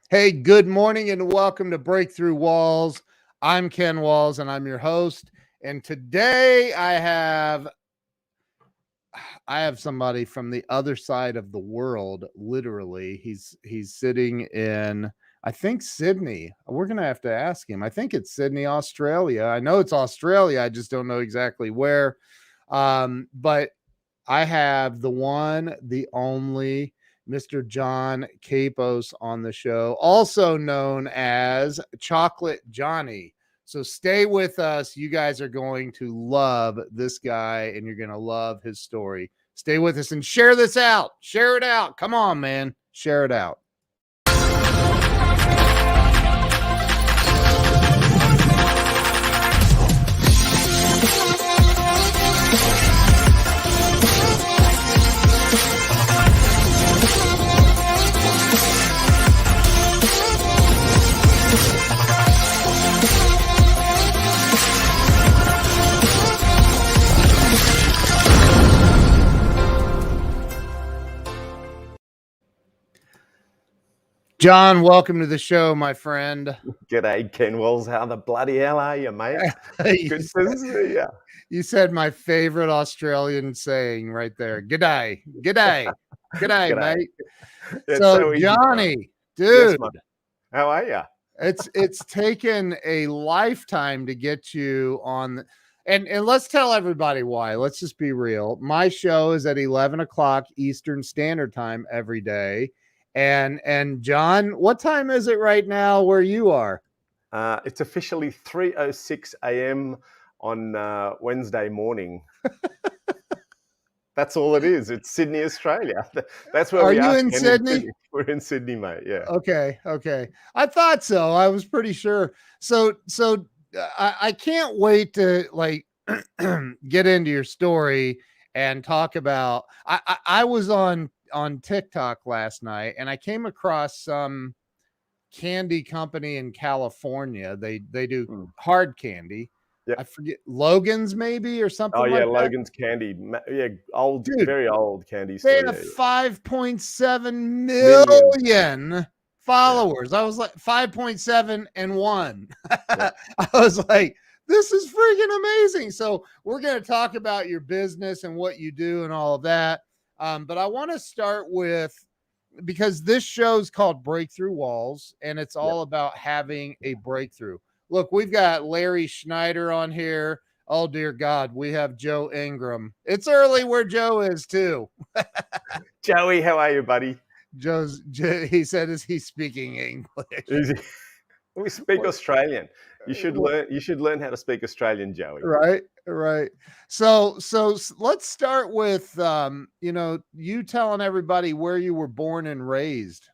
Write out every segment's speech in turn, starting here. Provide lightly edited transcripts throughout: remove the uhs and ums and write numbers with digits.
Hey, good morning and welcome to Breakthrough Walls. I'm Ken Walls and I'm your host. And today I have somebody from the other side of the world, literally. He's sitting in, I think, Sydney. We're going to have to ask him. I think it's Sydney, Australia. I know it's Australia. I just don't know exactly where. But I have the one, the only Mr. John Kapos on the show, also known as Chocolate Johnny. So stay with us. You guys are going to love this guy and you're going to love his story. Stay with us and share this out. Share it out. Come on, man. Share it out. John, welcome to the show, my friend. G'day, Ken Wells. How the bloody hell are you, mate? Good to see you. You said my favorite Australian saying right there. G'day, g'day, g'day, mate. So Johnny, dude, yes, how are you? It's taken a lifetime to get you on. And let's tell everybody why. Let's just be real. My show is at 11 o'clock Eastern Standard Time every day. And John, what time is it right now where you are? It's officially 3:06 a.m. on Wednesday morning. That's all it is. It's Sydney, Australia. That's where we are. Are you in Sydney? We're in Sydney, mate. Yeah. Okay. I thought so. I was pretty sure. So I can't wait to get into your story and talk about. I was on TikTok last night and I came across some candy company in California. They do hard candy. Yep. I forget, Logan's maybe or something. Oh yeah, like Logan's candy. Yeah, old, dude, very old candy. They have 5.7 million followers. Yeah. I was like 5.7 and 1. Yeah. I was like, this is freaking amazing. So we're going to talk about your business and what you do and all of that. But I want to start with, because this show's called Breakthrough Walls and it's all about having a breakthrough. Look, we've got Larry Schneider on here. Oh, dear God, we have Joe Ingram. It's early where Joe is, too. Joey, how are you, buddy? He said, is he speaking English? We speak Australian. You should learn how to speak Australian, Joey. Right. So let's start with, you telling everybody where you were born and raised.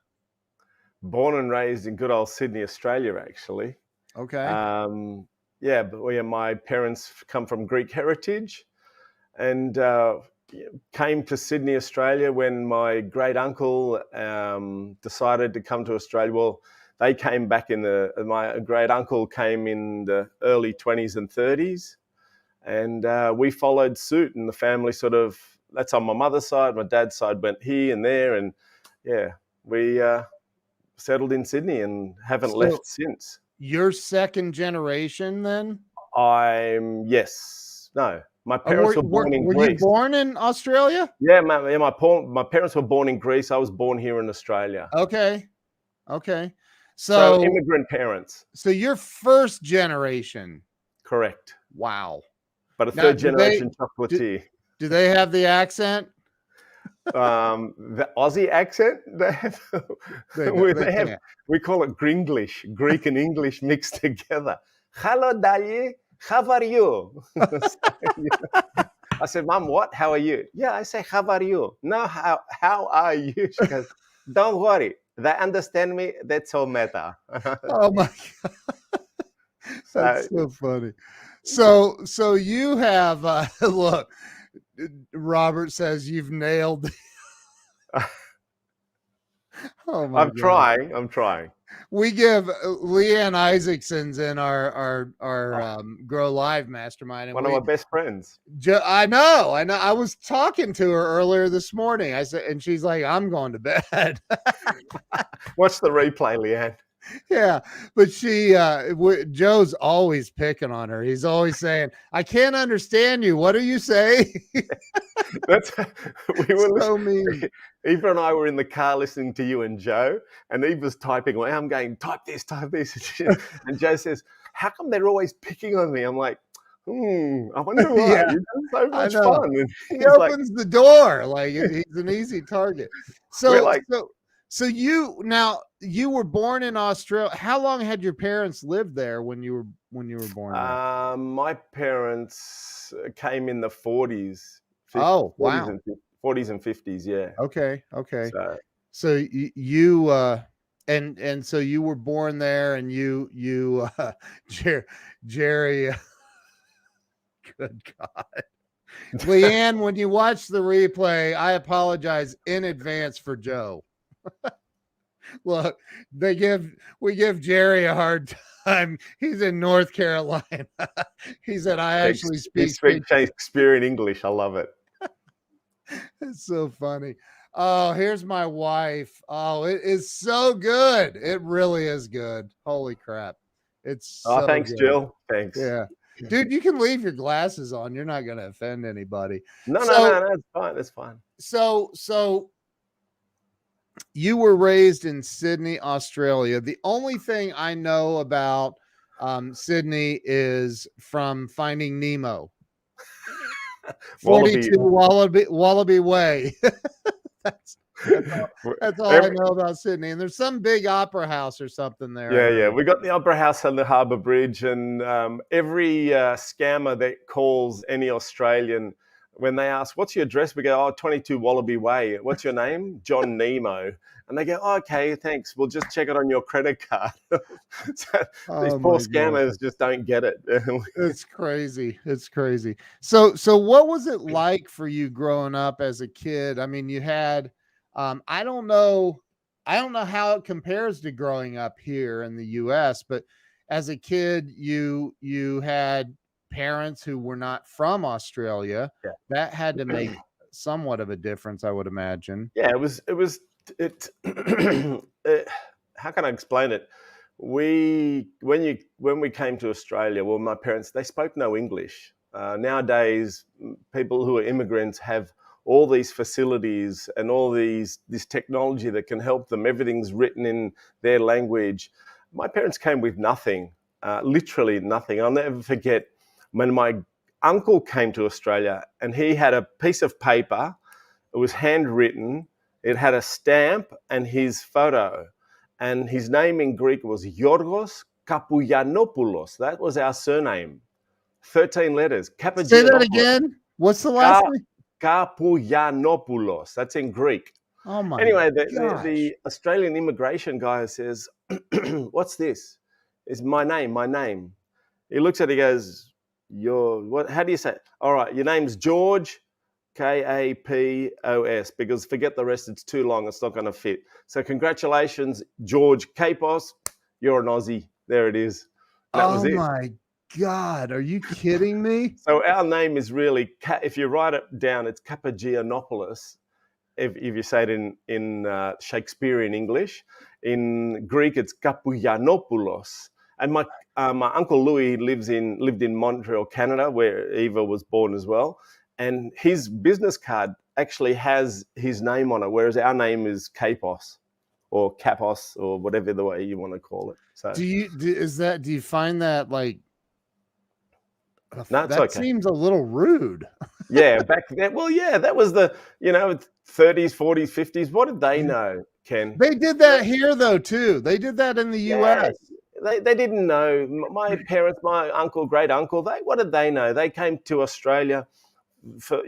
Born and raised in good old Sydney, Australia, actually. Okay. But my parents come from Greek heritage and came to Sydney, Australia when my great uncle decided to come to Australia. Well, they came back my great uncle came in the early 20s and 30s, and we followed suit. And the family that's on my mother's side. My dad's side went here and there, and we settled in Sydney and haven't left since. You're second generation then? My parents were born in Greece. Were you born in Australia? Yeah, my parents were born in Greece. I was born here in Australia. Okay. So immigrant parents. So you're first generation. Correct. Wow. But a third generation chocolatier. Do they have the accent? The Aussie accent, we call it Gringlish, Greek and English mixed together. Hello, Dali, how are you? I said, Mom, what? How are you? Yeah, I say, how are you? No, how are you? She goes, don't worry, they understand me. That's all matter. Oh my God, that's so funny. So you have look. Robert says you've nailed. Oh my God. I'm trying. we give Leanne Isaacson's in our Oh, Grow Live mastermind, and one of my best friends. I know. I was talking to her earlier this morning. I said, and she's like, "I'm going to bed." Watch the replay, Leanne. Yeah, but Joe's always picking on her. He's always saying, "I can't understand you. What do you say?" That's we were So listening. mean. Eva and I were in the car listening to you and Joe, and Eva's typing away. I'm going, type this, type this. And Joe says, how come they're always picking on me? I'm like, I wonder why. Yeah, You're having so I much know. fun. And He he's like, opens the door like he's an easy target. we're So like, so so you were born in Australia. How long had your parents lived there when you were born there? my parents came in the 40s, Oh, 40s wow. and 40s and 50s. Yeah. Okay. So So you and so you were born there, and Jerry, good God. Leanne, when you watch the replay, I apologize in advance for Joe. Look, we give Jerry a hard time. He's in North Carolina. He said, I actually he speak speaks Shakespeare in English. I love it. It's so funny. Oh, here's my wife. Oh, it is so good. It really is good. Holy crap. It's Oh, so thanks, good. Jill. Thanks. Yeah. Dude, you can leave your glasses on. You're not going to offend anybody. No, no, So, no, no. It's fine. It's fine. so you were raised in Sydney, Australia. The only thing I know about Sydney is from Finding Nemo. Wallaby. 42 Wallaby Way. that's, that's all I know about Sydney. And there's some big opera house or something there. Yeah, yeah. We got the Opera House and the Harbour Bridge, and every scammer that calls any Australian, when they ask, what's your address? We go, 22 Wallaby Way. What's your name? John Nemo. And they go, okay, thanks. We'll just check it on your credit card. So these poor scammers just don't get it. It's crazy. It's crazy. So what was it like for you growing up as a kid? I mean, you had, I don't know how it compares to growing up here in the US, but as a kid, you had parents who were not from Australia. Yeah. That had to make somewhat of a difference, I would imagine. Yeah, it how can I explain it? When we came to Australia, well, my parents, they spoke no English. Nowadays, people who are immigrants have all these facilities and all this technology that can help them. Everything's written in their language. My parents came with nothing, literally nothing. I'll never forget when my uncle came to Australia, and he had a piece of paper. It was handwritten. It had a stamp and his photo. And his name in Greek was Yorgos Kapouyanopoulos. That was our surname. 13 letters. Say that again. What's the last name? Kapouyanopoulos. That's in Greek. Oh my Anyway, gosh. the Australian immigration guy says, what's this? It's my name, my name. He looks at it, he goes, how do you say it? All right, your name's George, Kapos, because forget the rest, it's too long, it's not going to fit. So congratulations, George Kapos, you're an Aussie. There it is. That was it. My God, are you kidding me? So our name is really, if you write it down, it's Kapouyanopoulos. If you say it in Shakespearean English. In Greek, it's Kapouyanopoulos. And my uncle Louis lived in Montreal, Canada, where Eva was born as well. And his business card actually has his name on it, whereas our name is Kapos or Kapos or whatever the way you want to call it. So do you find that like no, it's that okay. seems a little rude? Yeah, back then. Well, yeah, that was the 30s, 40s, 50s. What did they know, Ken? They did that here though too. They did that in the US. They didn't know. My parents, my uncle, great uncle, what did they know? They came to Australia for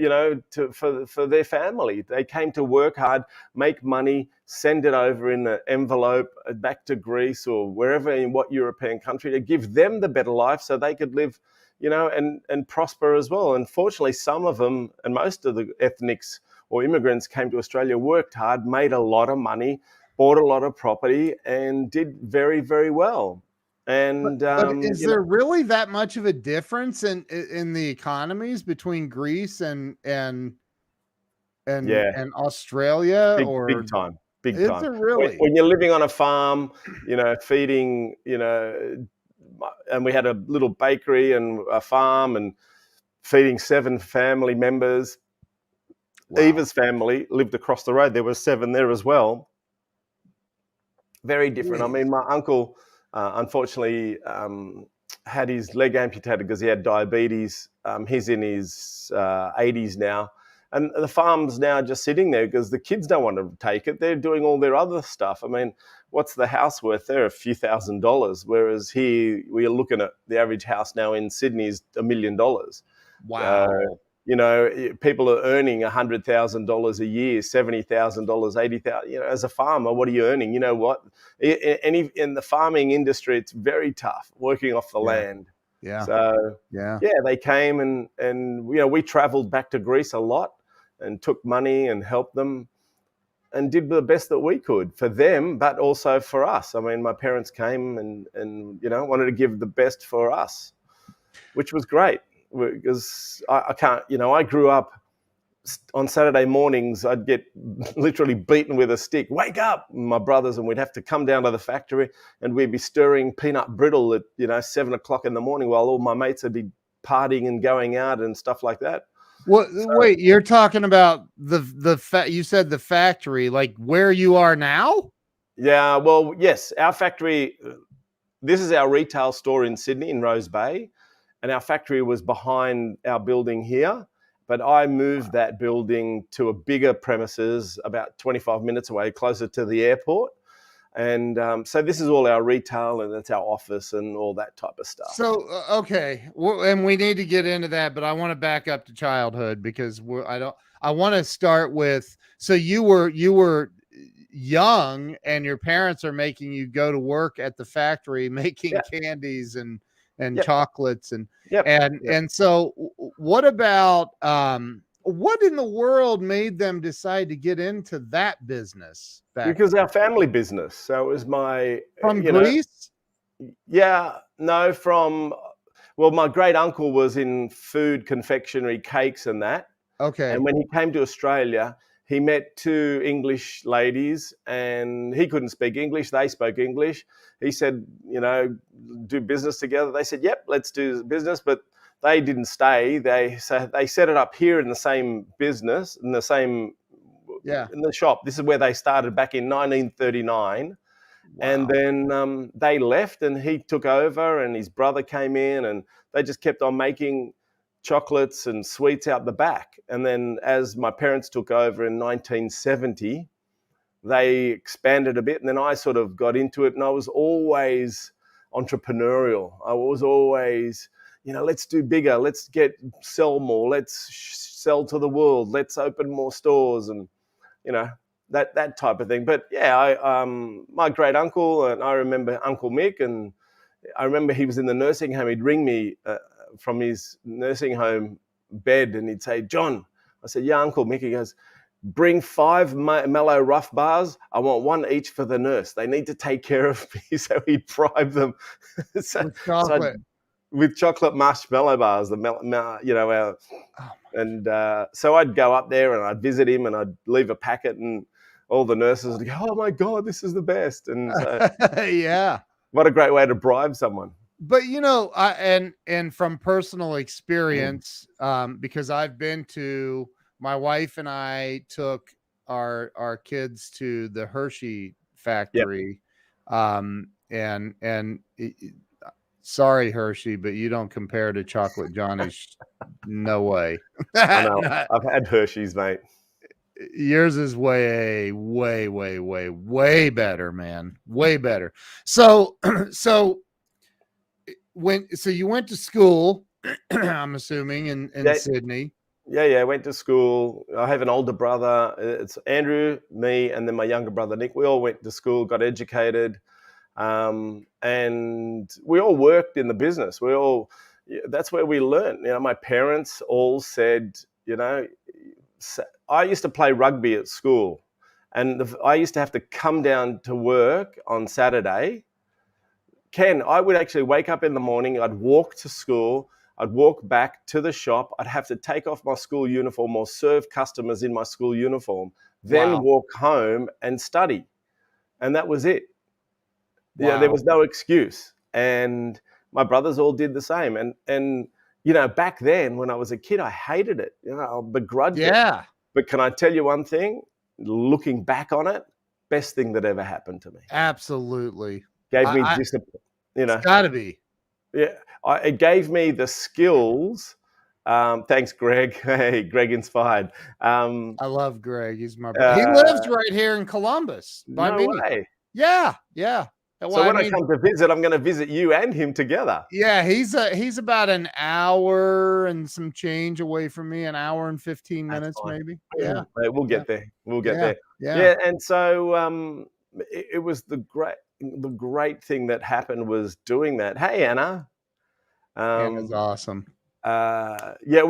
their family. They came to work hard, make money, send it over in an envelope back to Greece or wherever in what European country to give them the better life so they could live, and prosper as well. Unfortunately, some of them and most of the ethnics or immigrants came to Australia, worked hard, made a lot of money, bought a lot of property, and did very, very well. And But is there really that much of a difference in the economies between Greece yeah, and Australia, big or time, big is time. there really? When you're living on a farm, feeding, and we had a little bakery and a farm and feeding 7 family members. Wow. Eva's family lived across the road. There were 7 there as well. Very different. I Jeez. mean, my uncle, unfortunately, had his leg amputated because he had diabetes. He's in his 80s now. And the farm's now just sitting there because the kids don't want to take it. They're doing all their other stuff. I mean, what's the house worth there? A few $1,000s. Whereas here, we are looking at the average house now in Sydney is $1 million. Wow. People are earning $100,000 a year, $70,000, $80,000. As a farmer, what are you earning? You know what? In the farming industry, it's very tough working off the Yeah. land. Yeah. So Yeah. yeah, they came and we travelled back to Greece a lot and took money and helped them and did the best that we could for them, but also for us. I mean, my parents came and wanted to give the best for us, which was great because I can't, I grew up on Saturday mornings, I'd get literally beaten with a stick. Wake up, my brothers, and we'd have to come down to the factory and we'd be stirring peanut brittle at 7 o'clock in the morning while all my mates would be partying and going out and stuff like that. What? So, Wait, you're talking about you said the factory, like where you are now? yeah, well, yes, our factory. This is our retail store in Sydney in Rose Bay, and our factory was behind our building here. But I moved that building to a bigger premises about 25 minutes away, closer to the airport. And so this is all our retail, and that's our office and all that type of stuff. So okay, and we need to get into that, but I want to back up to childhood because I want to start with. So you were young, and your parents are making you go to work at the factory making Yeah. candies and Yep. chocolates and Yep. and Yep. and so what about what in the world made them decide to get into that business back Because our family business. So it was my, from Greece? yeah, no, well, my great uncle was in food, confectionery, cakes, and that. And Okay. when he came to Australia, he met 2 English ladies, and he couldn't speak English. They spoke English. He said, do business together. They said, yep, let's do business. But they didn't stay. They set it up here in the same business, in Yeah. the shop. This is where they started back in 1939. And Wow. then they left, and he took over, and his brother came in, and they just kept on making chocolates and sweets out the back. And then as my parents took over in 1970, they expanded a bit, and then I sort of got into it, and I was always entrepreneurial. I was always, let's do bigger, let's sell more, let's sell to the world, let's open more stores, and you know that type of thing. But yeah, my great uncle, and I remember Uncle Mick, and I remember he was in the nursing home. He'd ring me from his nursing home bed, and he'd say, "John," I said, "Yeah, Uncle Mick." He goes, "Bring 5 mellow rough bars. I want 1 each for the nurse. They need to take care of me." So he'd bribe them. so, With so chocolate. with chocolate marshmallow bars, Oh, and so I'd go up there and I'd visit him, and I'd leave a packet, and all the nurses would go, "Oh my God, this is the best." And so, yeah. what a great way to bribe someone. But and from personal experience, because I've been to my wife and I took our kids to the Hershey Yep. factory, sorry Hershey, but you don't compare to Chocolate Johnny's. No way. I know. Not- I've had Hershey's, mate. Yours is way, way, way, way, way better, man. Way better. So, so you went to school, I'm assuming in Yeah, Sydney. yeah. Went to school. I have an older brother. It's Andrew, me, and then my younger brother Nick. We all went to school, got educated, and we all worked in the business. That's where we learned. My parents all said, I used to play rugby at school, And I used to have to come down to work on Saturday. Ken, I would actually wake up in the morning, I'd walk to school, I'd walk back to the shop, I'd have to take off my school uniform or serve customers in my school uniform, then Wow. walk home and study. And that was it. Yeah, there Wow. was no excuse. And my brothers all did the same. And you know, back then when I was a kid, I hated it. You know, I begrudged it. Yeah. But can I tell you one thing? Looking back on it, best thing that ever happened to me. Absolutely. Gave me I discipline. You it's know, gotta be. yeah, it gave me the skills. Thanks, Greg. Hey, Greg inspired. I love Greg. He's my bro he Uh, lives right here in Columbus by no me. way. Yeah, yeah. Well, So I when I mean, come to visit, I'm going to visit you and him together. yeah, he's about an hour and some change away from me, an hour and 15 That's minutes fine. maybe. Yeah, Mate, we'll yeah, get there. We'll get yeah, there. yeah. Yeah, and so it was the great thing that happened was doing that. Hey, Anna. Anna's Um, awesome. yeah, it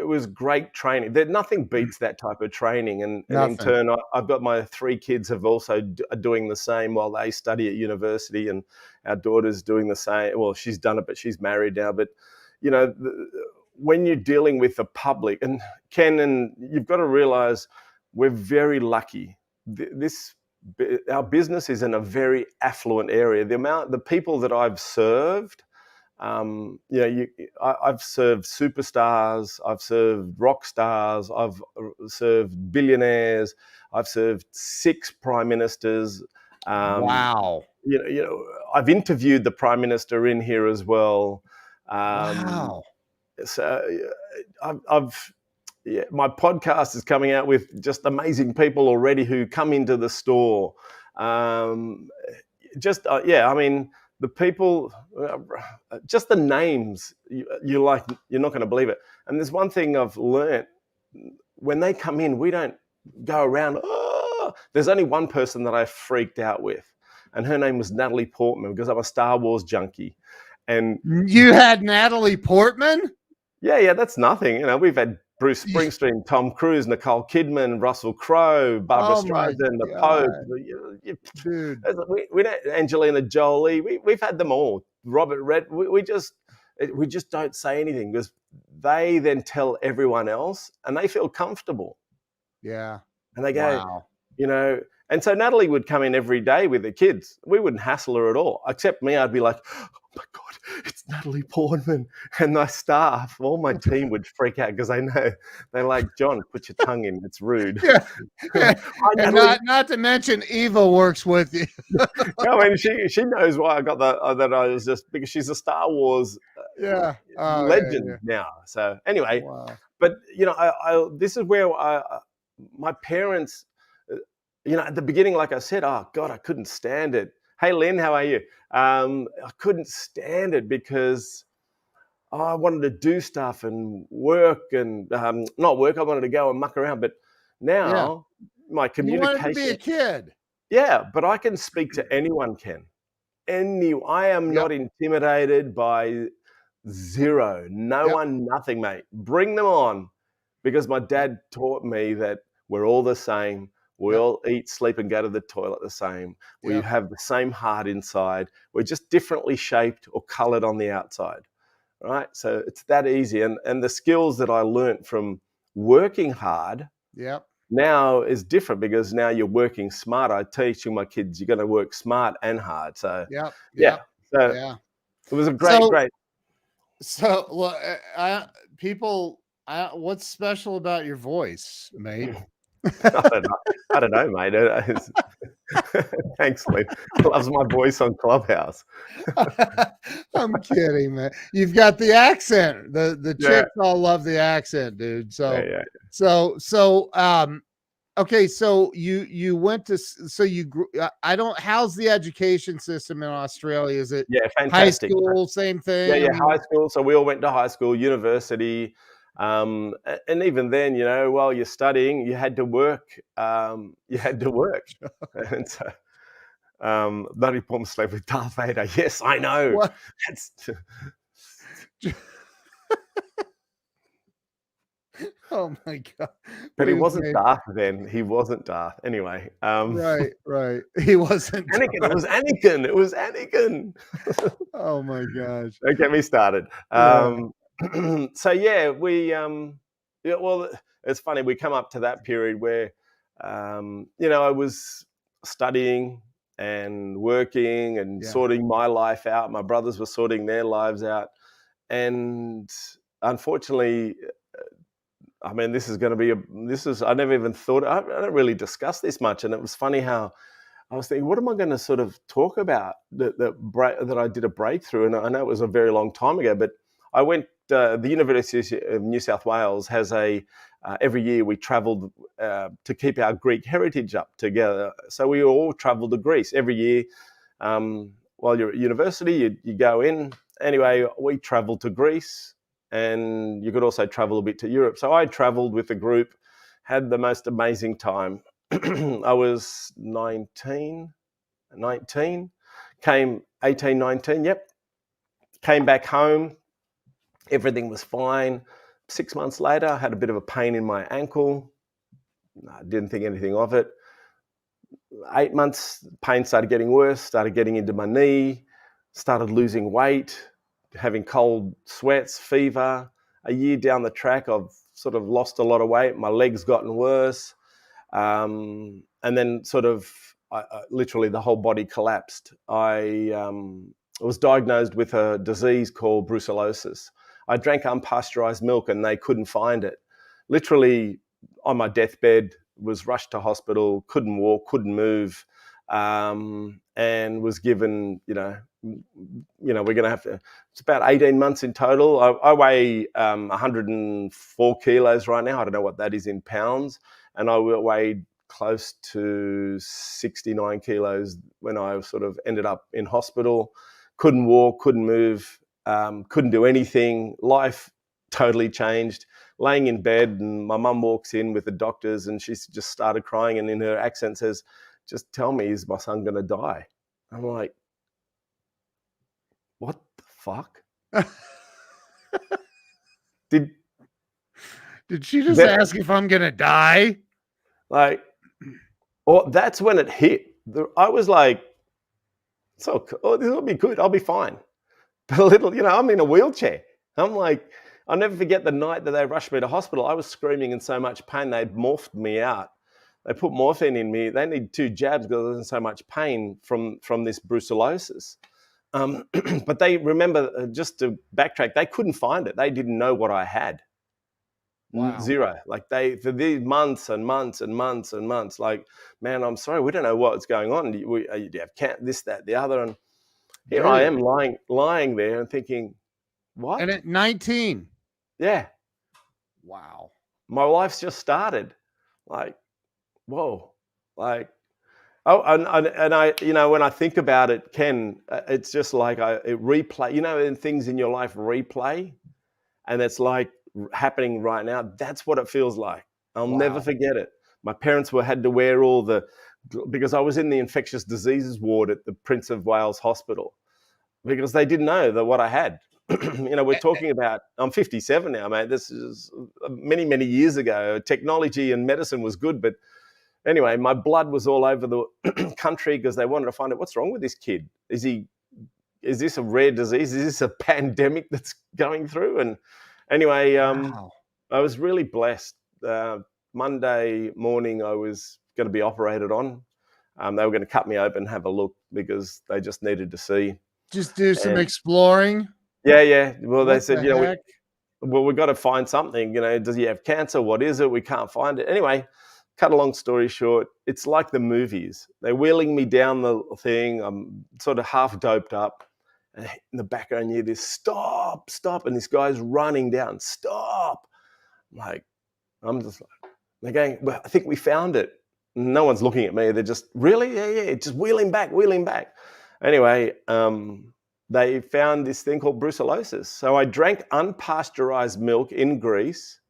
was great training. There nothing beats that type of training, and in Nothing. turn, I've got my 3 kids have also are doing the same while they study at university, and our daughter's doing the same. Well, she's done it, but she's married now. But you know, when you're dealing with the public, and Ken, and you've got to realize we're very lucky. This our business is in a very affluent area. The people that I've served. I've served superstars, I've served rock stars, I've served billionaires, I've served 6 prime ministers. Um, Wow. I've interviewed the prime minister in here as well. Um, Wow. so I've yeah, my podcast is coming out with just amazing people already who come into the store. Um, yeah, I mean the people, just the names. You're not going to believe it. And there's one thing I've learned: when they come in, we don't go around. Oh! There's only one person that I freaked out with, and her name was Natalie Portman because I'm a Star Wars junkie. And You had Natalie Portman? yeah, that's nothing. You know, we've had Bruce Springsteen, Tom Cruise, Nicole Kidman, Russell Crowe, Barbara Oh my Streisand, the Pope. god, dude. We don't, Angelina Jolie. We've had them all. Robert Red. We just don't say anything because they then tell everyone else, and they feel comfortable, Yeah. and they go, Wow. you know. And so Natalie would come in every day with the kids. We wouldn't hassle her at all, except me. I'd be like, oh my God, it's Natalie Portman. And my staff, all my team would freak out because they know, they're like, John, put your tongue in. It's rude. Yeah. Hi, And Natalie. not to mention Eva works with you. I mean, she knows why I got that I was just, because she's a Star Wars Yeah. Oh, yeah, legend yeah. now. So anyway, Wow. but you know, this is where my parents, at the beginning, like I said, oh God, I couldn't stand it. Hey, Lynn, how are you? I couldn't stand it because I wanted to do stuff and work and not work. I wanted to go and muck around. But Yeah. now my You wanted to be communication, a kid. yeah, but I can speak to anyone, Ken. I am Yep. not intimidated by zero. No Yep. one, nothing, mate. Bring them on. Because my Yep. dad taught me that we're all the same. We Yep. all eat, sleep, and go to the toilet the same. We Yep. have the same heart inside. We're just differently shaped or colored on the outside. Right? So it's that easy. And the skills that I learned from working hard Yep. now is different because now you're working smarter. I teaching my kids you're going to work smart and hard. So Yep. yeah. Yep. So Yeah. it was a great, So great. look, people, what's special about your voice, mate? I don't know, mate. Thanks, Lee. Loves my voice on Clubhouse. I'm kidding, man. You've got the accent. The Yeah, chicks all love the accent, dude. yeah. Okay, so you went to so you grew. I don't. How's the education system in Australia? Is it Yeah, high fantastic. school? Same Yeah, thing. I yeah, high mean, school. So we all went to high school, university, and even then, while you're studying, you had to work. You had to work, and so bloody bomb slave with Darth Vader. Yes, I know. what? That's Oh my god. But he We've wasn't made Darth then. He wasn't Darth. Anyway, right, right. He wasn't Anakin. It Darth. was Anakin. It was Anakin. Oh my gosh. Don't get me started. Yeah, So yeah, yeah. Well, it's funny. We come up to that period where, I was studying and working and yeah, sorting my life out. My brothers were sorting their lives out, and unfortunately, I mean, this is going to be this is. I never even thought. I don't really discuss this much, and it was funny how I was thinking, what am I going to sort of talk about that I did a breakthrough? And I know it was a very long time ago, but I went. The University of New South Wales has a every year we travelled to keep our Greek heritage up together. So we all travelled to Greece every year. While you're at university, you go in. Anyway, we travelled to Greece, and you could also travel a bit to Europe. So I travelled with a group, had the most amazing time. I was 19, came 18, 19, yep. Came back home, everything was fine. 6 months later, I had a bit of a pain in my ankle. I didn't think anything of it. 8 months, pain started getting worse, started getting into my knee, started losing weight, having cold sweats, fever. A year down the track, I've sort of lost a lot of weight. My legs gotten worse. And then sort of literally the whole body collapsed. I was diagnosed with a disease called brucellosis. I drank unpasteurized milk and they couldn't find it. Literally on my deathbed, was rushed to hospital, couldn't walk, couldn't move, and was given, we're going to have to, it's about 18 months in total. I weigh 104 kilos right now. I don't know what that is in pounds. And I weighed close to 69 kilos when I sort of ended up in hospital. Couldn't walk, couldn't move, couldn't do anything. Life totally changed. Laying in bed, and my mum walks in with the doctors, and she's just started crying, and in her accent says, "Just tell me, is my son going to die?" I'm like, what the fuck? Did Did she just that, ask if I'm gonna die? like, or that's when it hit. I was like, so, oh, this will be good. I'll be fine. But a little, I'm in a wheelchair. I'm like, I'll never forget the night that they rushed me to hospital. I was screaming in so much pain. They'd morphed me out. They put morphine in me. They need 2 jabs because I was in so much pain from this brucellosis. But they remember, just to backtrack, they couldn't find it. They didn't know what I had. Wow. Zero. Like for these months and months and months and months, like, man, I'm sorry, we don't know what's going on. Do you have this, that, the other? And here I Dude. am lying there and thinking, And what? at 19. Yeah, Wow. my life's just started. Like, whoa. Like, oh, and I, when I think about it, Ken, it's just like it replay. And things in your life replay, and it's like happening right now. That's what it feels like. I'll never Wow. forget it. My parents had to wear because I was in the infectious diseases ward at the Prince of Wales Hospital, because they didn't know that what I had. We're talking about, I'm 57 now, mate. This is many, many years ago. Technology and medicine was good, but anyway, my blood was all over the country because they wanted to find out what's wrong with this kid. Is this a rare disease? Is this a pandemic that's going through? And anyway, Wow. I was really blessed. Monday morning, I was going to be operated on. They were going to cut me open, have a look, because they just needed to see. Just do some And exploring. yeah. Well, they What said, the heck? we've got to find something. Does he have cancer? What is it? We can't find it. Anyway, cut a long story short, it's like the movies. They're wheeling me down the thing. I'm sort of half doped up. And in the background, you hear this, stop. And this guy's running down, stop. I'm just like, they're going, well, I think we found it. No one's looking at me. They're just, really? Yeah. Just wheeling back. Anyway, they found this thing called brucellosis. So I drank unpasteurized milk in Greece.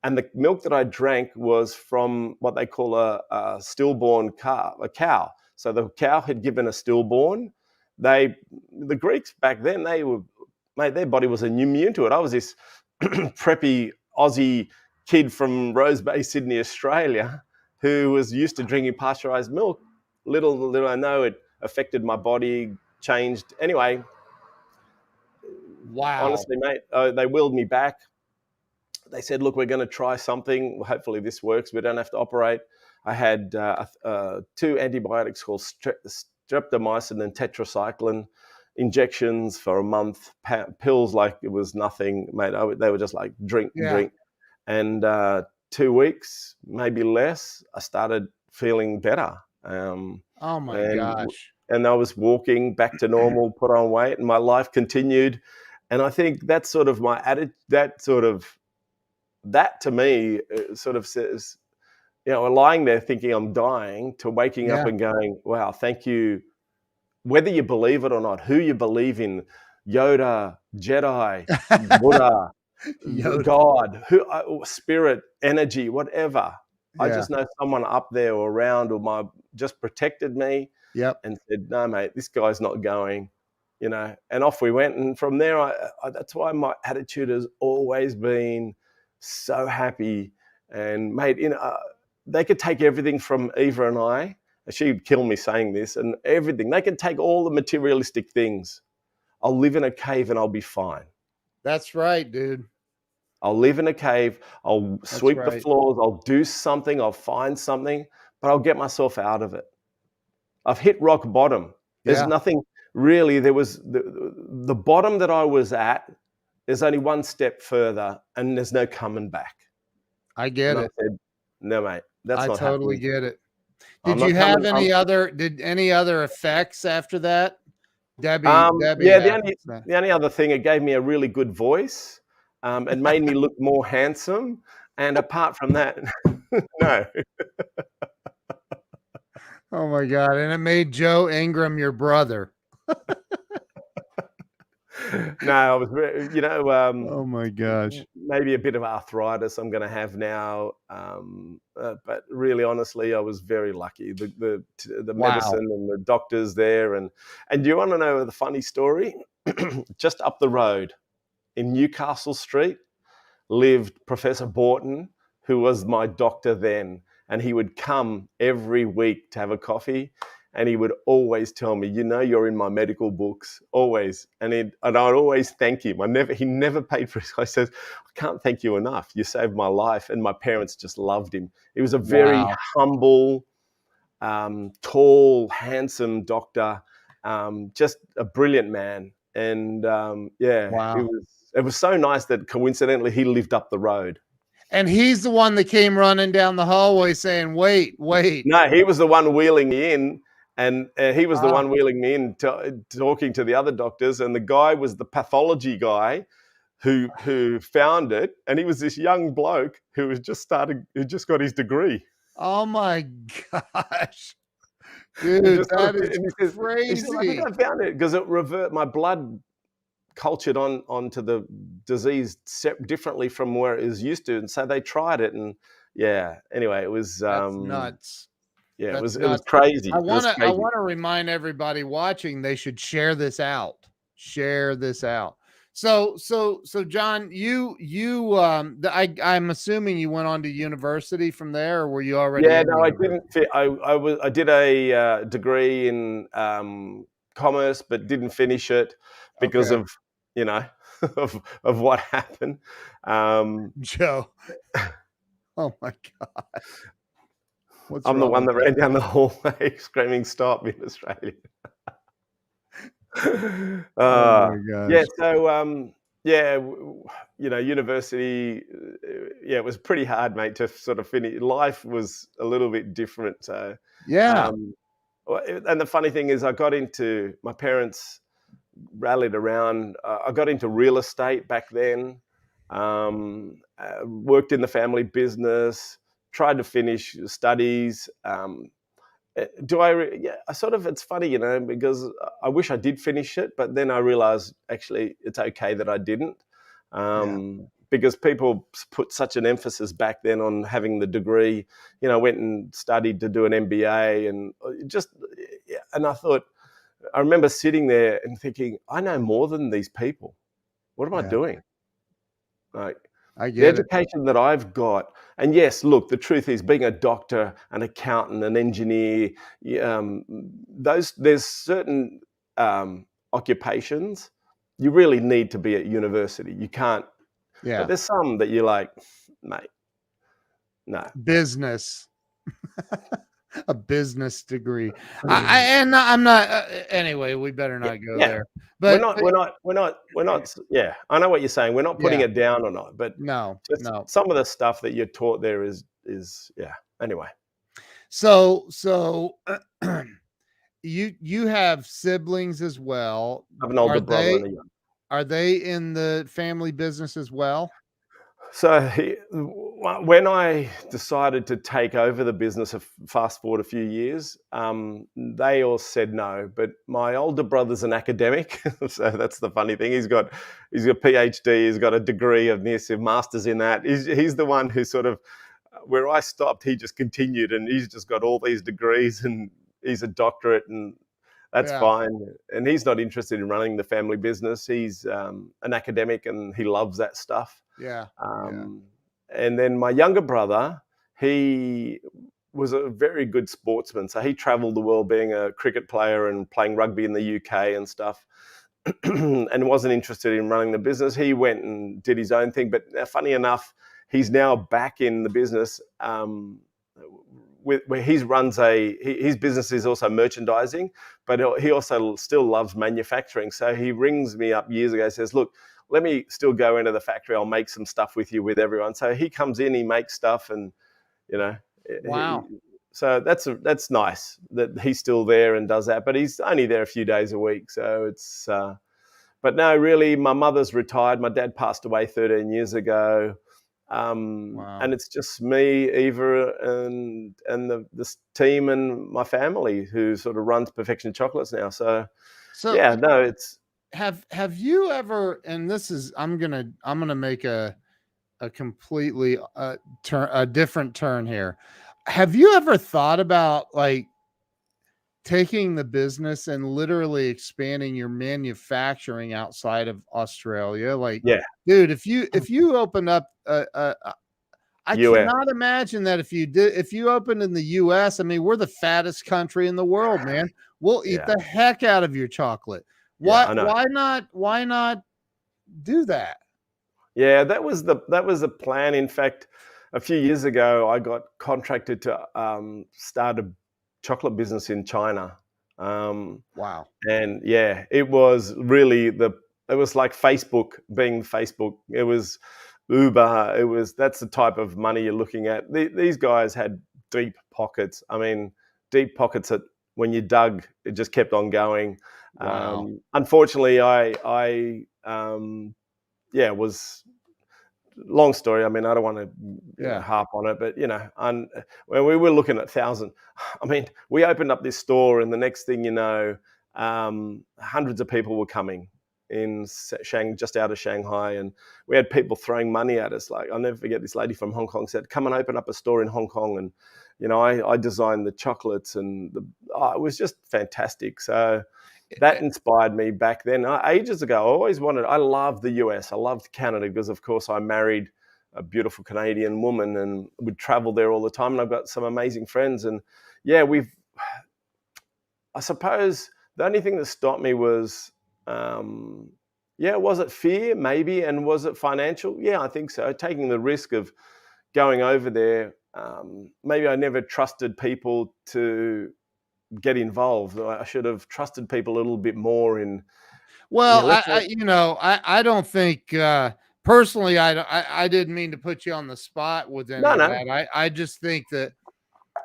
And the milk that I drank was from what they call a stillborn a cow. So the cow had given a stillborn. The Greeks back then, mate, their body was immune to it. I was this preppy Aussie kid from Rose Bay, Sydney, Australia, who was used to drinking pasteurized milk. Little I know it affected my body, changed. Anyway, Wow. honestly, mate, they wheeled me back. They said, look, we're going to try something. Hopefully this works. We don't have to operate. I had 2 antibiotics called streptomycin and tetracycline, injections for a month, pills like it was nothing, mate. They were just like drink, Yeah. drink. And 2 weeks, maybe less, I started feeling better. Oh my and gosh. and I was walking back to normal, put on weight, and my life continued. And I think that's sort of my attitude. That to me sort of says, lying there thinking I'm dying to waking up Yeah. and going, wow, thank you. Whether you believe it or not, who you believe in, Yoda, Jedi, Buddha, Yoda. God, spirit, energy, whatever. I Yeah. just know someone up there or around or just protected me Yep. and said, no, mate, this guy's not going, and off we went. And from there, that's why my attitude has always been so happy. And mate, they could take everything from Eva and I. She'd kill me saying this, and everything. They can take all the materialistic things. I'll live in a cave and I'll be fine. That's right, dude. I'll live in a cave. I'll That's sweep the right. floors. I'll do something. I'll find something, but I'll get myself out of it. I've hit rock bottom. There's Yeah. nothing really. There was the bottom that I was at. There's only one step further, and there's no coming back. I get And I it. said, no, mate, that's I not totally happening. get it. I'm Did not you have coming. any other effects after that? Debbie Yeah, asked that. the only other thing, it gave me a really good voice. It made me look more handsome. And apart from that, no. Oh my God. And it made Joe Ingram your brother. No, I was, Oh my gosh. maybe a bit of arthritis I'm going to have now. But really, honestly, I was very lucky. The Wow. medicine and the doctors there, and do you want to know the funny story? Just up the road in Newcastle Street lived Professor Borton, who was my doctor then, and he would come every week to have a coffee. And he would always tell me, you're in my medical books, always. And I'd always thank him. He never paid for it. I says, I can't thank you enough. You saved my life. And my parents just loved him. He was a very Wow. humble, tall, handsome doctor, just a brilliant man. And Wow. it was so nice that coincidentally he lived up the road. And he's the one that came running down the hallway saying, wait, wait. No, he was the one wheeling me in. And he was the Ah, one wheeling me in, talking to the other doctors. And the guy was the pathology guy who found it. And he was this young bloke who just got his degree. oh my gosh. And Dude, just sort that of, is and he said, I think crazy. I found it because my blood cultured onto the disease differently from where it was used to. And so they tried it. And yeah, anyway, it was, That's nuts. yeah, That's it was nuts. crazy. It was I crazy. wanna remind everybody watching, they should share this out. Share this out. So John, I'm assuming you went on to university from there, or were you already Yeah, in the no, I university? didn't fit. I did a degree in commerce, but didn't finish it because Okay. of you know of what happened. Joe. Oh my God. What's I'm the wrong one with that you? ran down the hallway screaming "Stop" in Australia. Oh uh, my yeah, gosh. so yeah, university. Yeah, it was pretty hard, mate, to sort of finish. Life was a little bit different. So, Yeah. um, and the funny thing is, my parents rallied around. I got into real estate back then. Worked in the family business. Tried to finish studies. Yeah, I sort of. It's funny, because I wish I did finish it, but then I realized actually it's okay that I didn't, Yeah. because people put such an emphasis back then on having the degree. Went and studied to do an MBA, and yeah, and I remember sitting there and thinking, I know more than these people. What am I Yeah. doing? Like, I The get it. education that I've got, and yes, look, the truth is, being a doctor, an accountant, an engineer, there's certain occupations you really need to be at university. You can't, but Yeah. there's some that you're like, mate, no. Business. A business degree. And I'm not anyway, we better Yeah, not go yeah. there. We're But not, we're not, we're not, we're not. Yeah, I know what you're saying. We're not putting yeah, it down or not, but no, just no. some of the stuff that you're taught there is yeah. Anyway, So you have siblings as well. I have an older brother and a young. Are they in the family business as well? So when I decided to take over the business, fast forward a few years, they all said no. But my older brother's an academic, so that's the funny thing. He's got a PhD, he's got a degree of this, a master's in that. He's the one who sort of, where I stopped, he just continued, and he's just got all these degrees, and he's a doctorate, and that's Yeah, fine. And he's not interested in running the family business. He's an academic, and he loves that stuff. yeah, yeah. Um, and then my younger brother, he was a very good sportsman. So he traveled the world being a cricket player and playing rugby in the UK and stuff, and wasn't interested in running the business. He went and did his own thing. But funny enough, he's now back in the business. Where he runs his business is also merchandising, but he also still loves manufacturing. So he rings me up years ago and says, look, let me still go into the factory. I'll make some stuff with you, with everyone. So he comes in, he makes stuff, and you know, he, Wow. so that's nice that he's still there and does that. But he's only there a few days a week, so it's. But no, really, my mother's retired. My dad passed away 13 years ago. And Wow. it's just me, Eva, and this team and my family who sort of runs Perfection Chocolates now. So So yeah, no, it's have you ever, and this is I'm gonna make a completely a different turn here. Have you ever thought about like taking the business and literally expanding your manufacturing outside of Australia? Like, yeah, dude, if you opened up I US, cannot imagine that if you opened in the US, I mean, we're the fattest country in the world, man. We'll eat yeah, the heck out of your chocolate. yeah, I know. Why not do that? Yeah, that was the plan. In fact, a few years ago, I got contracted to start a chocolate business in China. Um, Wow. And yeah, it was really it was like Facebook being Facebook. It was Uber. That's the type of money you're looking at. These guys had deep pockets. I mean, deep pockets that when you dug, it just kept on going. Wow. Unfortunately, I yeah, was long story. I mean, I don't want to Yeah. harp on it, but when we were looking at thousand, I mean, we opened up this store, and the next thing you know, hundreds of people were coming in just out of Shanghai, and we had people throwing money at us. Like, I'll never forget, this lady from Hong Kong said, "Come and open up a store in Hong Kong," and I designed the chocolates, and it was just fantastic. So that inspired me back then. Ages ago, I loved the US. I loved Canada because, of course, I married a beautiful Canadian woman and would travel there all the time. And I've got some amazing friends. And yeah, I suppose the only thing that stopped me was, was it fear? Maybe. And was it financial? Yeah, I think so. Taking the risk of going over there. Maybe I never trusted people to get involved. I should have trusted people a little bit more in, Well, let's I don't think personally I didn't mean to put you on the spot with no, any of no. that. I just think that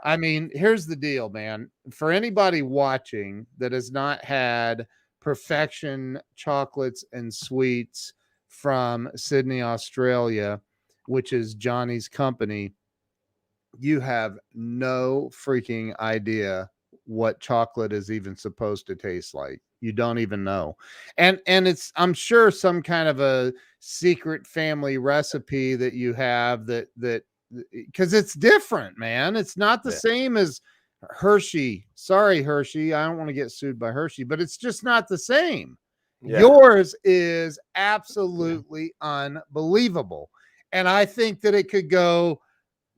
I mean, here's the deal, man. For anybody watching that has not had Perfection chocolates and sweets from Sydney, Australia, which is Johnny's company, you have no freaking idea what chocolate is even supposed to taste like. You don't even know. And it's I'm sure some kind of a secret family recipe that you have that because it's different, man. It's not the Yeah, same as Hershey. Sorry, Hershey. I don't want to get sued by Hershey, but it's just not the same. yeah, Yours is absolutely unbelievable. And I think that it could go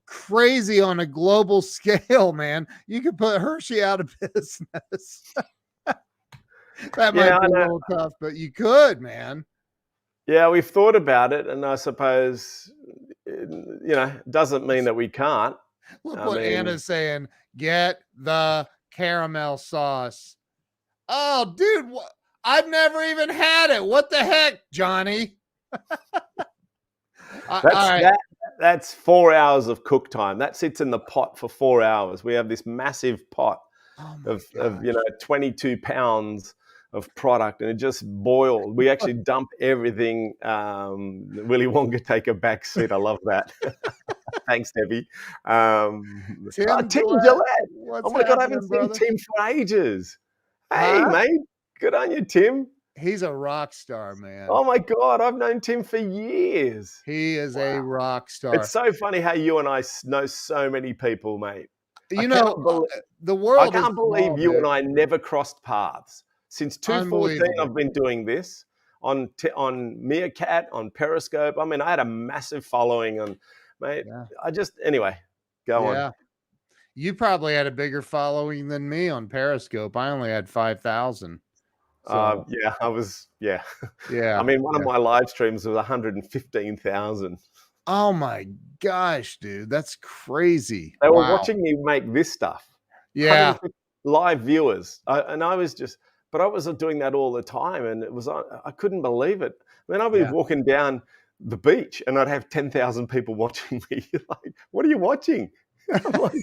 crazy on a global scale, man. You could put Hershey out of business. That Yeah, might I be a know. little tough, but you could, man. Yeah, we've thought about it, and I suppose doesn't mean that we can't. Look I what mean, Anna's saying. Get the caramel sauce. Oh, dude, I've never even had it. What the heck, Johnny? All that's right. that's 4 hours of cook time. That sits in the pot for 4 hours. We have this massive pot Oh my of gosh. 22 pounds of product, and it just boiled. We actually dump everything. Willy Wonka take a back seat. I love that. Thanks, Debbie. Tim Tim Gillette, Gillette. Oh what's my God, I haven't happening, seen brother? Tim for ages. Hey, Huh? mate. Good on you, Tim. He's a rock star, man. Oh my God, I've known Tim for years. He is a Wow. rock It's star. so funny how you and I know so many people, mate. I You can't know, believe the I world is can't believe small, you and dude. I never crossed paths. Since 2014, Unbelievable. I've been doing this on Meerkat, on Periscope. I mean, I had a massive following, and mate, Yeah. anyway, go on. Yeah. You probably had a bigger following than me on Periscope. I only had 5,000. So, Yeah, yeah. I yeah. mean, one of Yeah. my live streams was 115,000. Oh my gosh, dude. That's crazy. They were Wow. watching me make this stuff. Yeah. 150 live viewers. I was just, but I was doing that all the time, and I couldn't believe it. I mean, I'd be Yeah. walking down the beach, and I'd have 10,000 people watching me. Like, what are you watching? I'm like,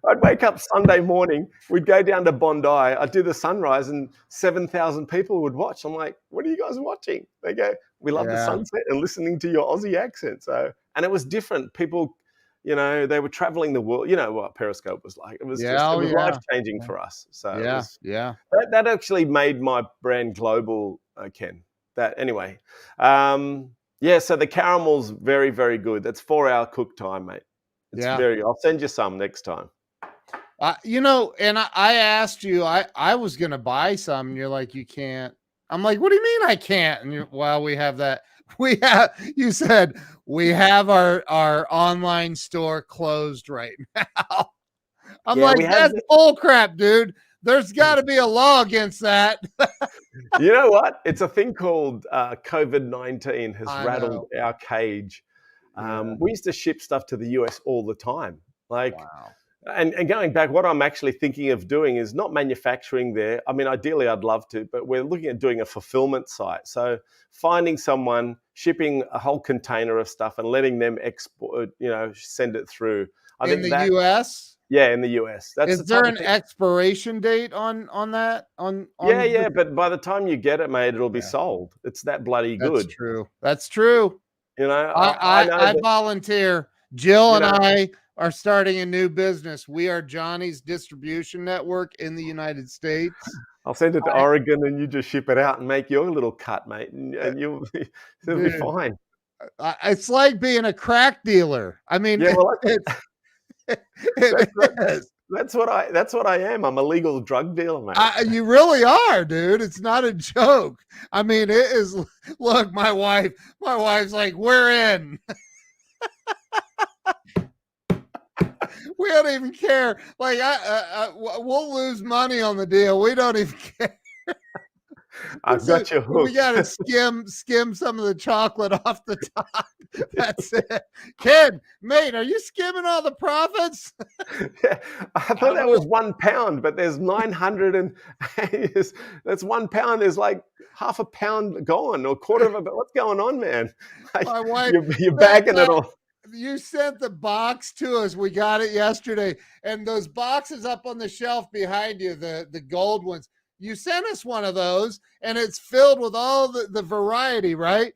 I'd wake up Sunday morning, we'd go down to Bondi, I'd do the sunrise, and 7,000 people would watch. I'm like, what are you guys watching? They go, we love the Yeah. sunset and listening to your Aussie accent. And it was different. People, they were traveling the world. You know what Periscope was like. It was Yeah. it Oh, was yeah. life changing for us. So it Yeah. was Yeah. that actually made my brand global, Ken. That anyway. Yeah, so the caramel's very, very good. That's 4 hour cook time, mate. Yeah. I'll send you some next time. And I asked you, I was going to buy some and you're like, you can't. I'm like, what do you mean I can't? And we have that. You said we have our online store closed right now. I'm Yeah, like, we have. that's bull crap, dude. There's got to be a law against that. You know what? It's a thing called COVID-19 has I rattled know. our cage. Yeah. We used to ship stuff to the US all the time. Like, Wow. and going back, what I'm actually thinking of doing is not manufacturing there. I mean, ideally, I'd love to, but we're looking at doing a fulfillment site. So finding someone, shipping a whole container of stuff and letting them export, send it through. I In think the that, US, yeah, in the US, that's is the there type of an thing. expiration date on that? Yeah, but by the time you get it, mate, it'll be Yeah, sold. It's that bloody that's good. true. That's true. I know I that, volunteer. Jill you and know, I are starting a new business. We are Johnny's distribution network in the United States. I'll send it to I, Oregon and you just ship it out and make your little cut, mate, and it'll be dude, fine. it's like being a crack dealer. I mean, Yeah, well, it that's is. that's what I am. I'm a legal drug dealer, mate. You really are, dude. It's not a joke. I mean, it is. Look, my wife's like, we're in. We don't even care. Like, we'll lose money on the deal. We don't even care. I've got you hooked. We got to skim some of the chocolate off the top. That's it. Kid, mate, are you skimming all the profits? Yeah, I thought that was 1 pound, but there's 900 and that's 1 pound. There's like half a pound gone or quarter of a. What's going on, man? Like, My wife, you're bagging it all. you sent the box to us. We got it yesterday. And those boxes up on the shelf behind you, the gold ones, you sent us one of those and it's filled with all the variety, right?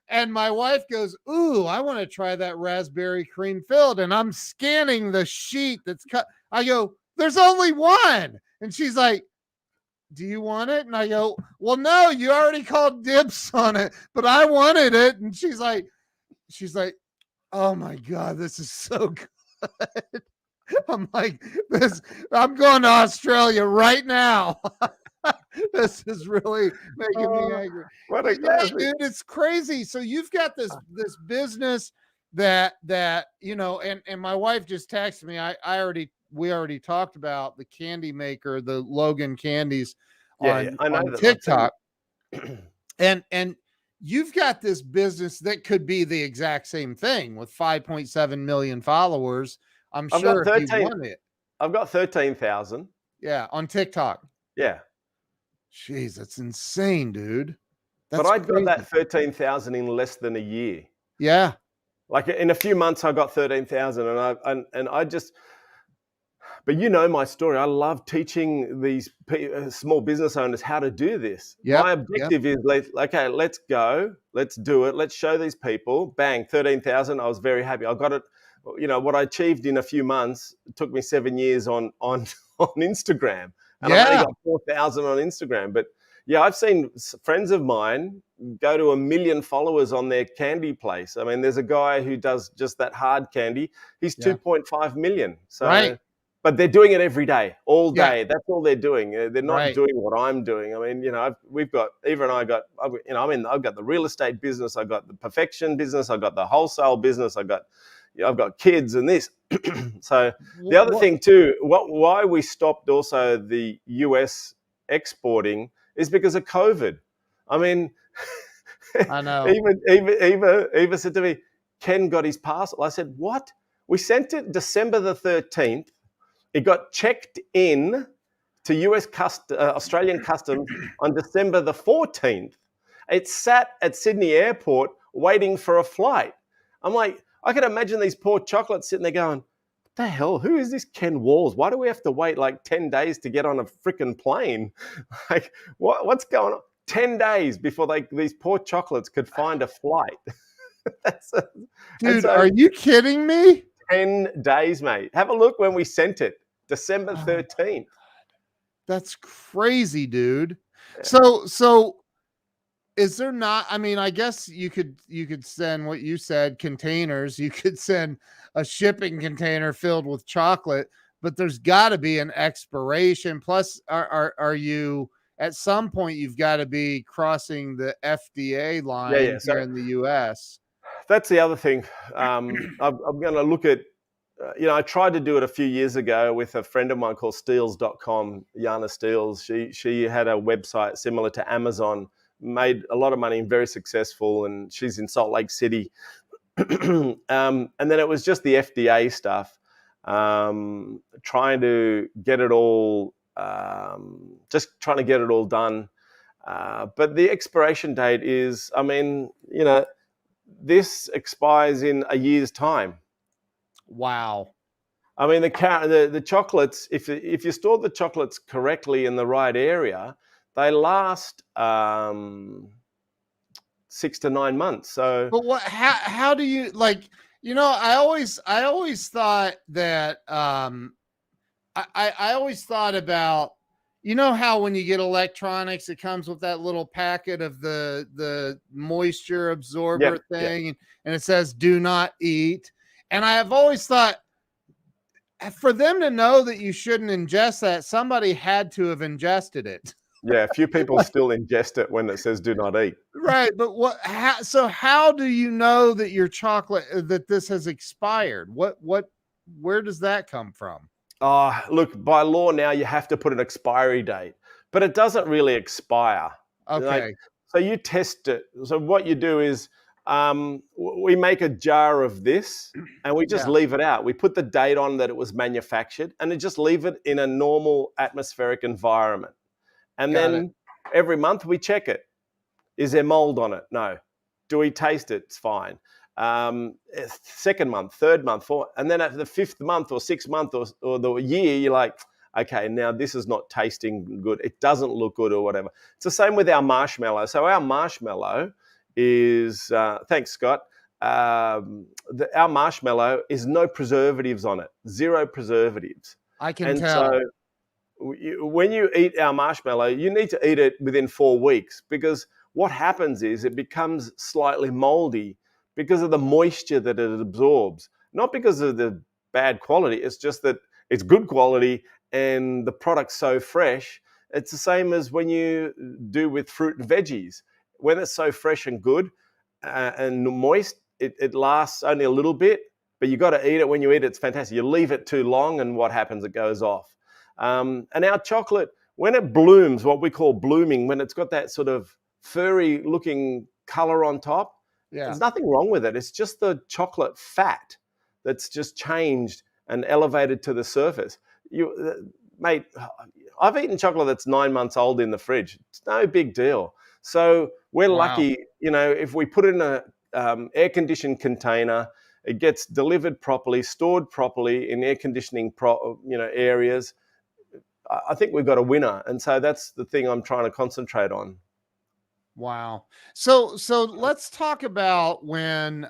And my wife goes, ooh, I want to try that raspberry cream filled. And I'm scanning the sheet that's cut. I go, there's only one. And she's like, do you want it? And I go, well, no, you already called dibs on it, but I wanted it. And she's like, oh my God, this is so good. I'm like, I'm going to Australia right now. This is really making me Oh, angry. what a Yeah, classic. dude, it's crazy. So you've got this business that and my wife just texted me. We already talked about the candy maker, the Logan candies Yeah, yeah, I know on that. I've seen TikTok. And you've got this business that could be the exact same thing with 5.7 million followers. I'm I've got sure if you 13. won it. I've got 13,000. Yeah, on TikTok. Yeah. Jeez, that's insane, dude. But That's I got that crazy. 13,000 in less than a year. Yeah. Like in a few months, I got 13,000, and I just. But you know my story. I love teaching these small business owners how to do this. My Yep. Yep. objective is, okay, let's go, let's do it, let's show these people. Bang, 13,000. I was very happy. I got it. You know what I achieved in a few months. It took me 7 years on on Instagram, and I've only Yeah. got 4,000 on Instagram. But yeah, I've seen friends of mine go to 1 million followers on their candy place. I mean, there's a guy who does just that hard candy. He's Yeah. 2.5 million. Right. So, but they're doing it every day, all Yeah. day. That's all they're doing. They're not Right. doing what I'm doing. I mean, we've got Eva and I got, I've got the real estate business, I've got the perfection business, I've got the wholesale business, I've got kids and this. So the other What? thing too, why we stopped also the US exporting is because of COVID. I mean, I know. Eva said to me, Ken got his parcel. I said, what? We sent it December the 13th. It got checked in to Australian Customs on December the 14th. It sat at Sydney Airport waiting for a flight. I'm like, I can imagine these poor chocolates sitting there going, what the hell? Who is this Ken Walls? Why do we have to wait like 10 days to get on a freaking plane? Like, what's going on? 10 days before these poor chocolates could find a flight. And Dude, so are you kidding me? 10 days, mate. Have a look when we sent it. December Oh, 13th. that's crazy, dude. Yeah. So is there not, I mean, I guess you could send what you said, containers. You could send a shipping container filled with chocolate, but there's got to be an expiration. Plus, are you at some point you've got to be crossing the FDA Yeah, line yeah. here So in the US. that's the other thing. I'm going to look at, I tried to do it a few years ago with a friend of mine called Steels.com, Yana Steels. She had a website similar to Amazon, made a lot of money and very successful, and she's in Salt Lake City. And then it was just the FDA stuff, trying to get it all, just trying to get it all done. But the expiration date is, I mean, this expires in a year's time. Wow. I mean, the chocolates, if you store the chocolates correctly in the right area, they last 6 to 9 months. So But how do you like, I always thought that I always thought about, how when you get electronics, it comes with that little packet of the moisture absorber yep, yep. thing, and it says do not eat. And I have always thought, for them to know that you shouldn't ingest that, somebody had to have ingested it. Yeah, a few people still ingest it when it says do not eat. Right, but how do you know that your chocolate, that this has expired? Where does that come from? Look, by law now you have to put an expiry date, but it doesn't really expire. Like, Okay. so you test it. So what you do is, we make a jar of this and we just Yeah, leave it out. We put the date on that it was manufactured and then just leave it in a normal atmospheric environment. And got it. then every month we check it. Is there mold on it? No. Do we taste it? It's fine. Second month, third month, fourth, and then at the fifth month or sixth month or the year, you're like, okay, now this is not tasting good. It doesn't look good or whatever. It's the same with our marshmallow. So our marshmallow is, thanks, Scott. Our marshmallow is no preservatives on it, zero preservatives. I can And tell. so when you eat our marshmallow, you need to eat it within 4 weeks, because what happens is it becomes slightly moldy because of the moisture that it absorbs, not because of the bad quality. It's just that it's good quality and the product's so fresh. It's the same as when you do with fruit and veggies. When it's so fresh and good and moist, it lasts only a little bit, but you got to eat it. When you eat it, it's fantastic. You leave it too long, and what happens? It goes off. And our chocolate, when it blooms, what we call blooming, when it's got that sort of furry looking color on top, Yeah. there's nothing wrong with it. It's just the chocolate fat that's just changed and elevated to the surface. Mate, I've eaten chocolate that's 9 months old in the fridge. It's no big deal. So we're Wow. lucky, if we put it in a air-conditioned container, it gets delivered properly, stored properly in air conditioning, areas. I think we've got a winner, and so that's the thing I'm trying to concentrate on. Wow. So let's talk about when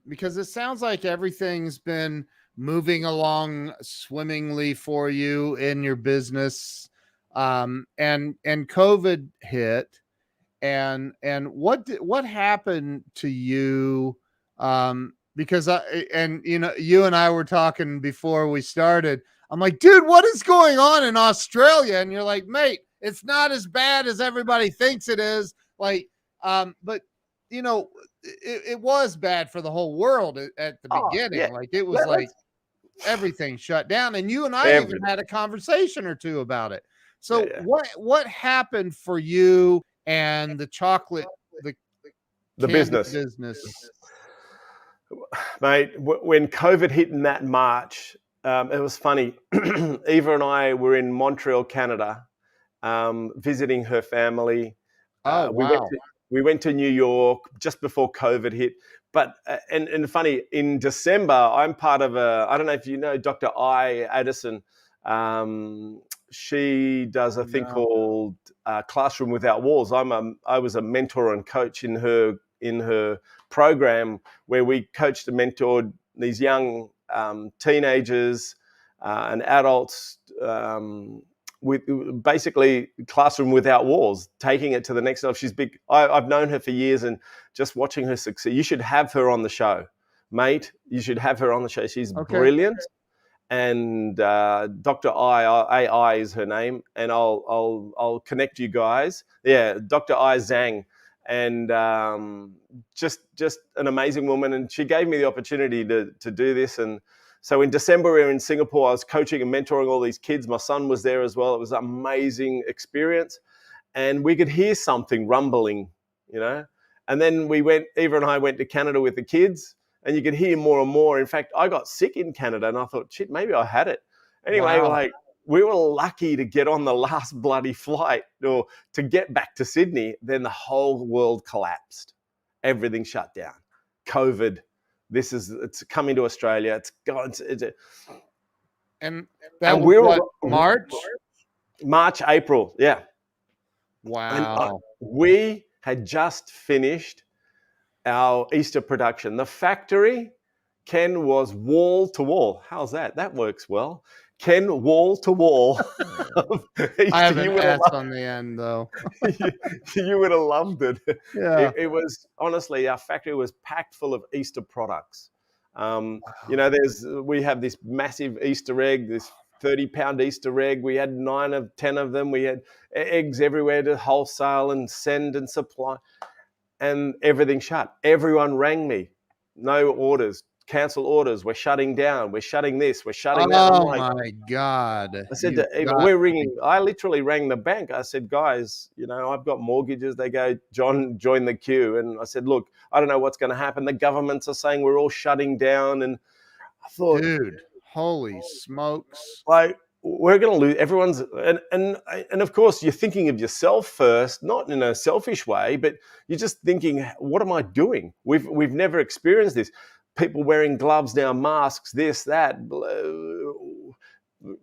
because it sounds like everything's been moving along swimmingly for you in your business. And COVID hit, and what happened to you, because you and I were talking before we started. I'm like, dude, what is going on in Australia? And you're like, mate, it's not as bad as everybody thinks it is. Like, but it was bad for the whole world at the Oh, yeah. beginning. Like, it was like everything shut down, and you and I even had a conversation or two about it. So Yeah. what happened for you and the chocolate, the business, mate? When COVID hit in that March, it was funny. Eva and I were in Montreal, Canada, visiting her family. Oh, wow. We went to New York just before COVID hit. But and funny, in December, I'm part of I don't know if you know Dr. I. Addison. She does a thing called Classroom Without Walls. I was a mentor and coach in her program, where we coached and mentored these young teenagers and adults, with basically Classroom Without Walls, taking it to the next level. She's big. I've known her for years, and just watching her succeed. You should have her on the show, mate. You should have her on the show. She's brilliant. And Dr. AI is her name, and I'll connect you guys. Yeah, Dr. I Zhang, and just an amazing woman. And she gave me the opportunity to do this. And so in December, we were in Singapore. I was coaching and mentoring all these kids. My son was there as well. It was an amazing experience, and we could hear something rumbling, And then Eva and I went to Canada with the kids. And you could hear more and more. In fact, I got sick in Canada, and I thought, shit, maybe I had it. Anyway, we were lucky to get on the last bloody flight or to get back to Sydney. Then the whole world collapsed. Everything shut down. COVID. It's coming to Australia. It's gone. And that was what, March, April. Yeah. Wow. And we had just finished our Easter production. The factory, Ken, was wall to wall. How's that? That works well. Ken, wall to wall. I have an S on the end, though. You would have loved it. Yeah. It was, honestly, our factory was packed full of Easter products. We have this massive Easter egg, this 30-pound Easter egg. We had 10 of them. We had eggs everywhere to wholesale and send and supply. And everything shut. Everyone rang me. No orders. Cancel orders. We're shutting down. We're shutting this. We're shutting that. Oh, my God. I said to Eva, we're ringing. I literally rang the bank. I said, guys, I've got mortgages. They go, John, join the queue. And I said, look, I don't know what's going to happen. The governments are saying we're all shutting down. And I thought, dude, holy smokes. We're going to lose. Everyone's and of course you're thinking of yourself first, not in a selfish way, but you're just thinking, what am I doing? We've never experienced this. People wearing gloves now, masks, this, that,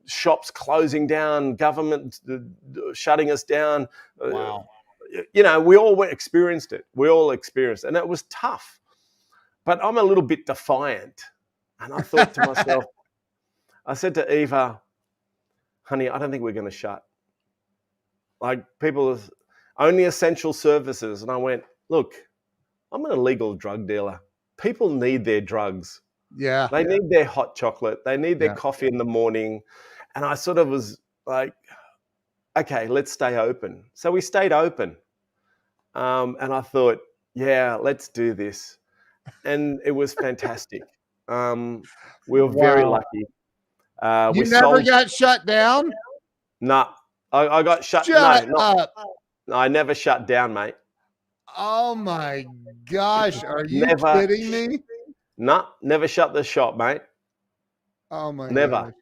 shops closing down, government shutting us down. Wow. We all experienced it. We all experienced it, and it was tough. But I'm a little bit defiant, and I thought to myself, I said to Eva, honey, I don't think we're going to shut. People, only essential services. And I went, look, I'm an illegal drug dealer. People need their drugs. Yeah. They need their hot chocolate. They need their coffee in the morning. And I sort of was like, okay, let's stay open. So we stayed open. And I thought, yeah, let's do this. And it was fantastic. We were very Wow. lucky. We You never sold. got shut down? No, I got shut. No, Shut not. up. No, I never shut down, mate. Oh my gosh. Are you Never. kidding me? No, never shut the shop, mate. Oh my Never. gosh.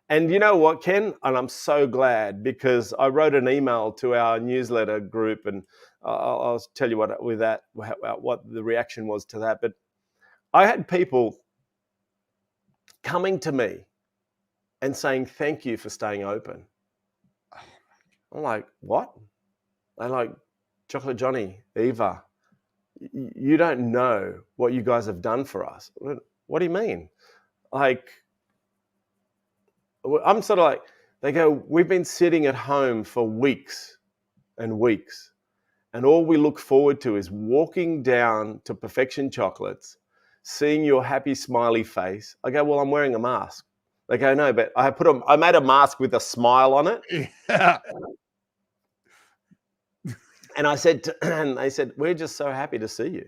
And you know what, Ken? And I'm so glad because I wrote an email to our newsletter group, and I'll tell you what the reaction was to that. But I had people coming to me and saying thank you for staying open. I'm like, what? They're like, Chocolate Johnny, Eva, you don't know what you guys have done for us. What do you mean? Like, I'm sort of like, they go, we've been sitting at home for weeks and weeks, and all we look forward to is walking down to Perfection Chocolates, seeing your happy smiley face. I go, well, I'm wearing a mask. They go, no, but I made a mask with a smile on it. Yeah. And I said, and they said, we're just so happy to see you.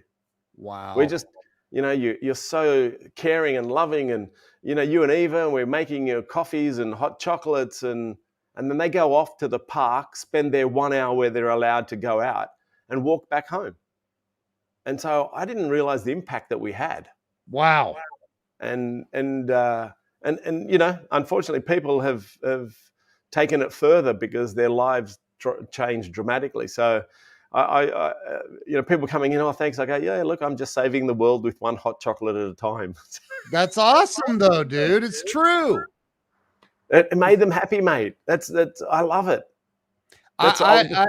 We're Wow. just, you're so caring and loving, and you and Eva, and we're making your coffees and hot chocolates, and then they go off to the park, spend their 1 hour where they're allowed to go out, and walk back home. And so I didn't realize the impact that we had. Wow. And unfortunately, people have taken it further because their lives changed dramatically. So I people coming in, oh, thanks. I go, yeah, look, I'm just saving the world with one hot chocolate at a time. That's awesome though, dude. It's true. It made them happy, mate. That's I love it. I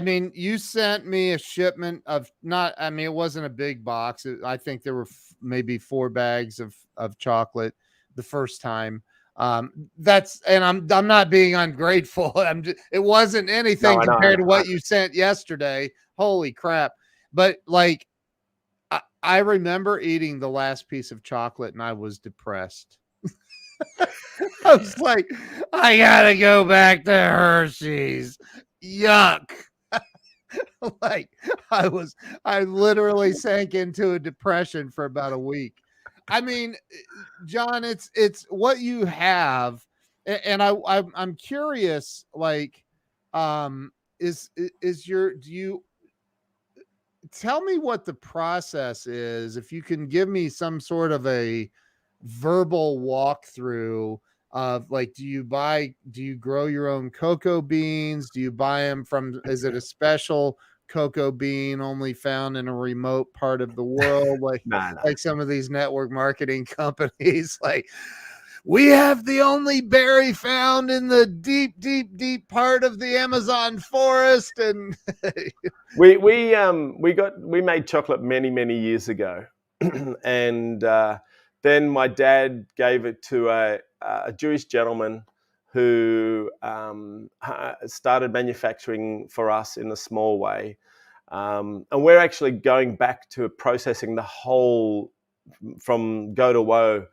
mean, you sent me a shipment of it wasn't a big box. I think there were maybe 4 bags of chocolate the first time. And I'm not being ungrateful. It wasn't anything compared to what you sent yesterday. Holy crap. But like, I remember eating the last piece of chocolate and I was depressed. I was like, I gotta go back to Hershey's. Yuck. Like I literally sank into a depression for about a week. I mean, John, it's what you have, and I'm curious, like, is your do you tell me what the process is, if you can give me some sort of a verbal walkthrough of like, do you grow your own cocoa beans? Do you buy them from, is it a special cocoa bean only found in a remote part of the world? Like, no. like some of these network marketing companies, like, we have the only berry found in the deep, deep, deep part of the Amazon forest. And we made chocolate many years ago, and then my dad gave it to a Jewish gentleman who started manufacturing for us in a small way, and we're actually going back to processing the whole from go to woe.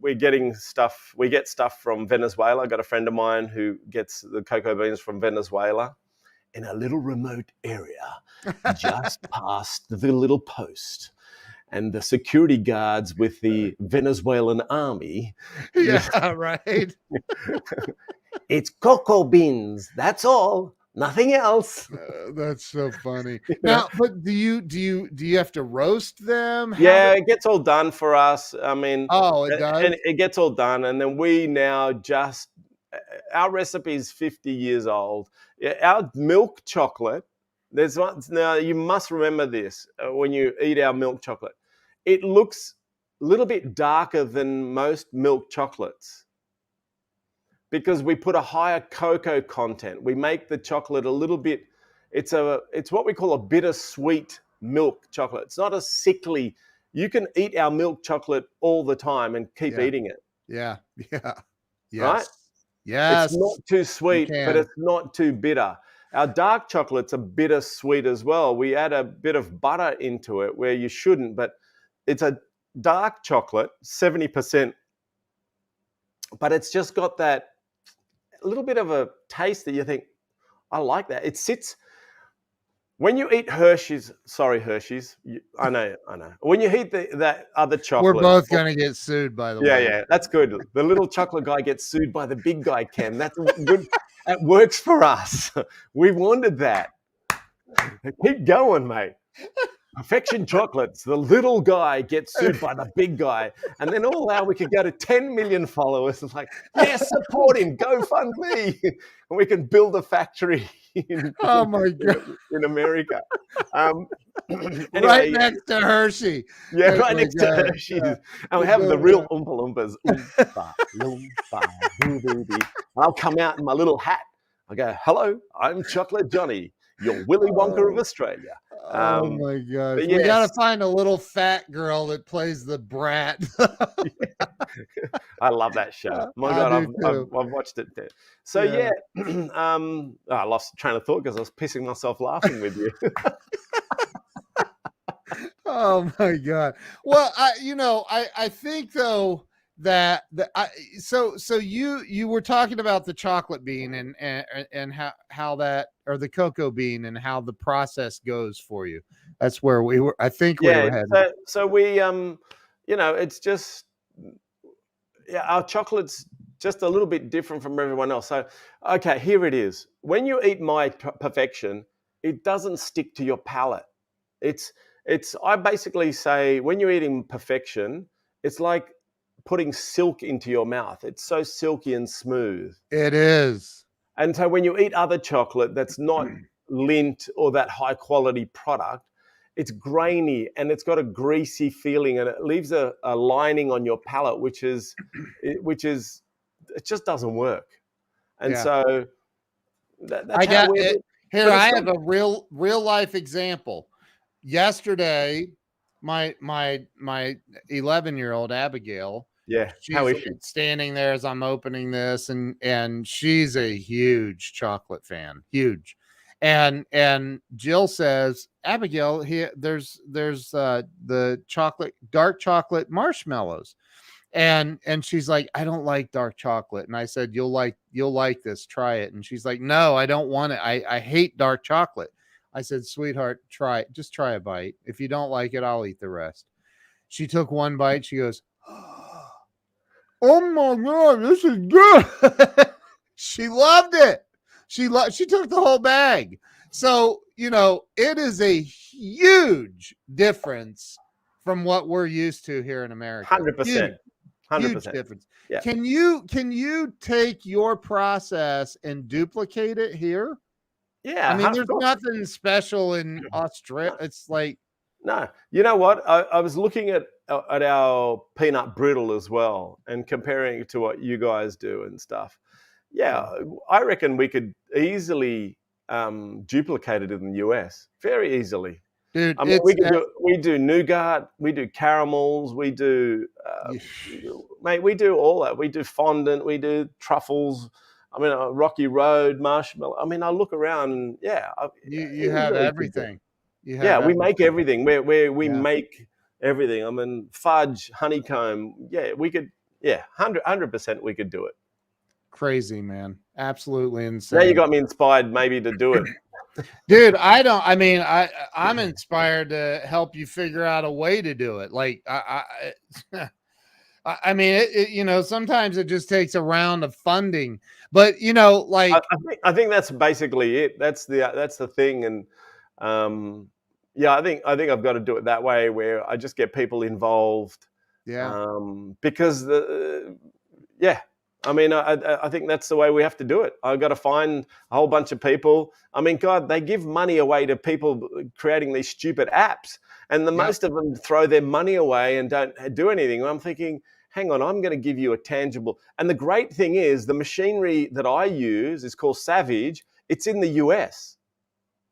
We get stuff from Venezuela. I got a friend of mine who gets the cocoa beans from Venezuela in a little remote area just past the little post. And the security guards with the Venezuelan army. yeah, right. It's cocoa beans. That's all. Nothing else. That's so funny. Now, but do you have to roast them? Yeah, it gets all done for us. I mean, it does. And it gets all done, and then we now just our recipe is 50 years old. Our milk chocolate. There's one now. You must remember this when you eat our milk chocolate. It looks a little bit darker than most milk chocolates because we put a higher cocoa content. We make the chocolate a little bit. It's what we call a bittersweet milk chocolate. It's not a sickly. You can eat our milk chocolate all the time and keep eating it. Yeah. Yes. Right? Yes. It's not too sweet, but it's not too bitter. Our dark chocolate's a bittersweet as well. We add a bit of butter into it where you shouldn't, but it's a dark chocolate, 70%, but it's just got that little bit of a taste that you think, I like that. It sits when you eat Hershey's. Sorry, Hershey's. I know. When you eat that other We're chocolate. both gonna get sued, by the Yeah, way. yeah, that's good. The little chocolate guy gets sued by the big guy, Ken. That's good. That works for us. We wanted that. Keep going, mate. Perfection Chocolates. The little guy gets sued by the big guy, and then all out we could go to 10 million followers. It's like, yes, support him. Go fund me, and we can build a factory in, Oh my God. in America. Right Anyway, next to Hershey. yeah, Oh right my next to God. Hershey's. Yeah. And we We'll have go the to real that. Oompa Loompas. Oompa, Loompa, Doo-doo-dee. I'll come out in my little hat. I go, hello, I'm Chocolate Johnny, your Willy Wonka of Oh, Australia. oh my gosh. But We yes, gotta find a little fat girl that plays the brat. I love that show. My I God, do I've too. watched it there. So Yeah. yeah, I lost train of thought because I was pissing myself laughing with you. Oh my God. Well, I think though that so you were talking about the chocolate bean and how that, or the cocoa bean, and how the process goes for you. That's where I think we Yeah, were headed. so we it's just, yeah, our chocolate's just a little bit different from everyone else. So, okay, here it is. When you eat my perfection, it doesn't stick to your palate. It's I basically say when you're eating perfection, it's like putting silk into your mouth. It's so silky and smooth. It is. And so when you eat other chocolate that's not Lindt or that high quality product, it's grainy and it's got a greasy feeling and it leaves a lining on your palate, which is it just doesn't work. And Yeah. so that's I how got we it. Here, but I it's not. have a real life example. Yesterday, my 11-year-old Abigail, Yeah. How she's is she? standing there as I'm opening this, and she's a huge chocolate fan, huge. And Jill says, Abigail, here there's the dark chocolate marshmallows. And she's like, I don't like dark chocolate. And I said, you'll like this, try it. And she's like, no, I don't want it. I hate dark chocolate. I said, sweetheart, try it. Just try a bite. If you don't like it, I'll eat the rest. She took one bite. She goes, oh my God, this is good. She loved it. She took the whole bag. So, it is a huge difference from what we're used to here in America. 100%. Huge 100%. difference. Yeah. Can you take your process and duplicate it here? Yeah. I mean, Of there's course. nothing special in Australia. It's like, No. You know what? I was looking at our peanut brittle as well and comparing it to what you guys do and stuff. Yeah, I reckon we could easily duplicate it in the US very easily. dude, I mean, it's we do nougat, we do caramels, we do, you, mate, we do all that. We do fondant, we do truffles. I mean, Rocky Road, marshmallow. I mean, I look around and yeah, you have easily could do it. everything. You Yeah, have we make everything. everything. We Yeah. make everything. I mean, fudge, honeycomb. Yeah, we could. Yeah, 100% we could do it. Crazy, man. Absolutely Now you insane. got me inspired maybe to do it. Dude, I'm inspired to help you figure out a way to do it. Like I mean, sometimes it just takes a round of funding, but like, I think that's basically it. That's the thing, and yeah, I think I've got to do it that way, where I just get people involved, yeah, because yeah, I mean, I think that's the way we have to do it. I've got to find a whole bunch of people. I mean, God, they give money away to people creating these stupid apps, and yep, most of them throw their money away and don't do anything. I'm thinking, hang on, I'm going to give you a tangible. And the great thing is, the machinery that I use is called Savage. It's in the US.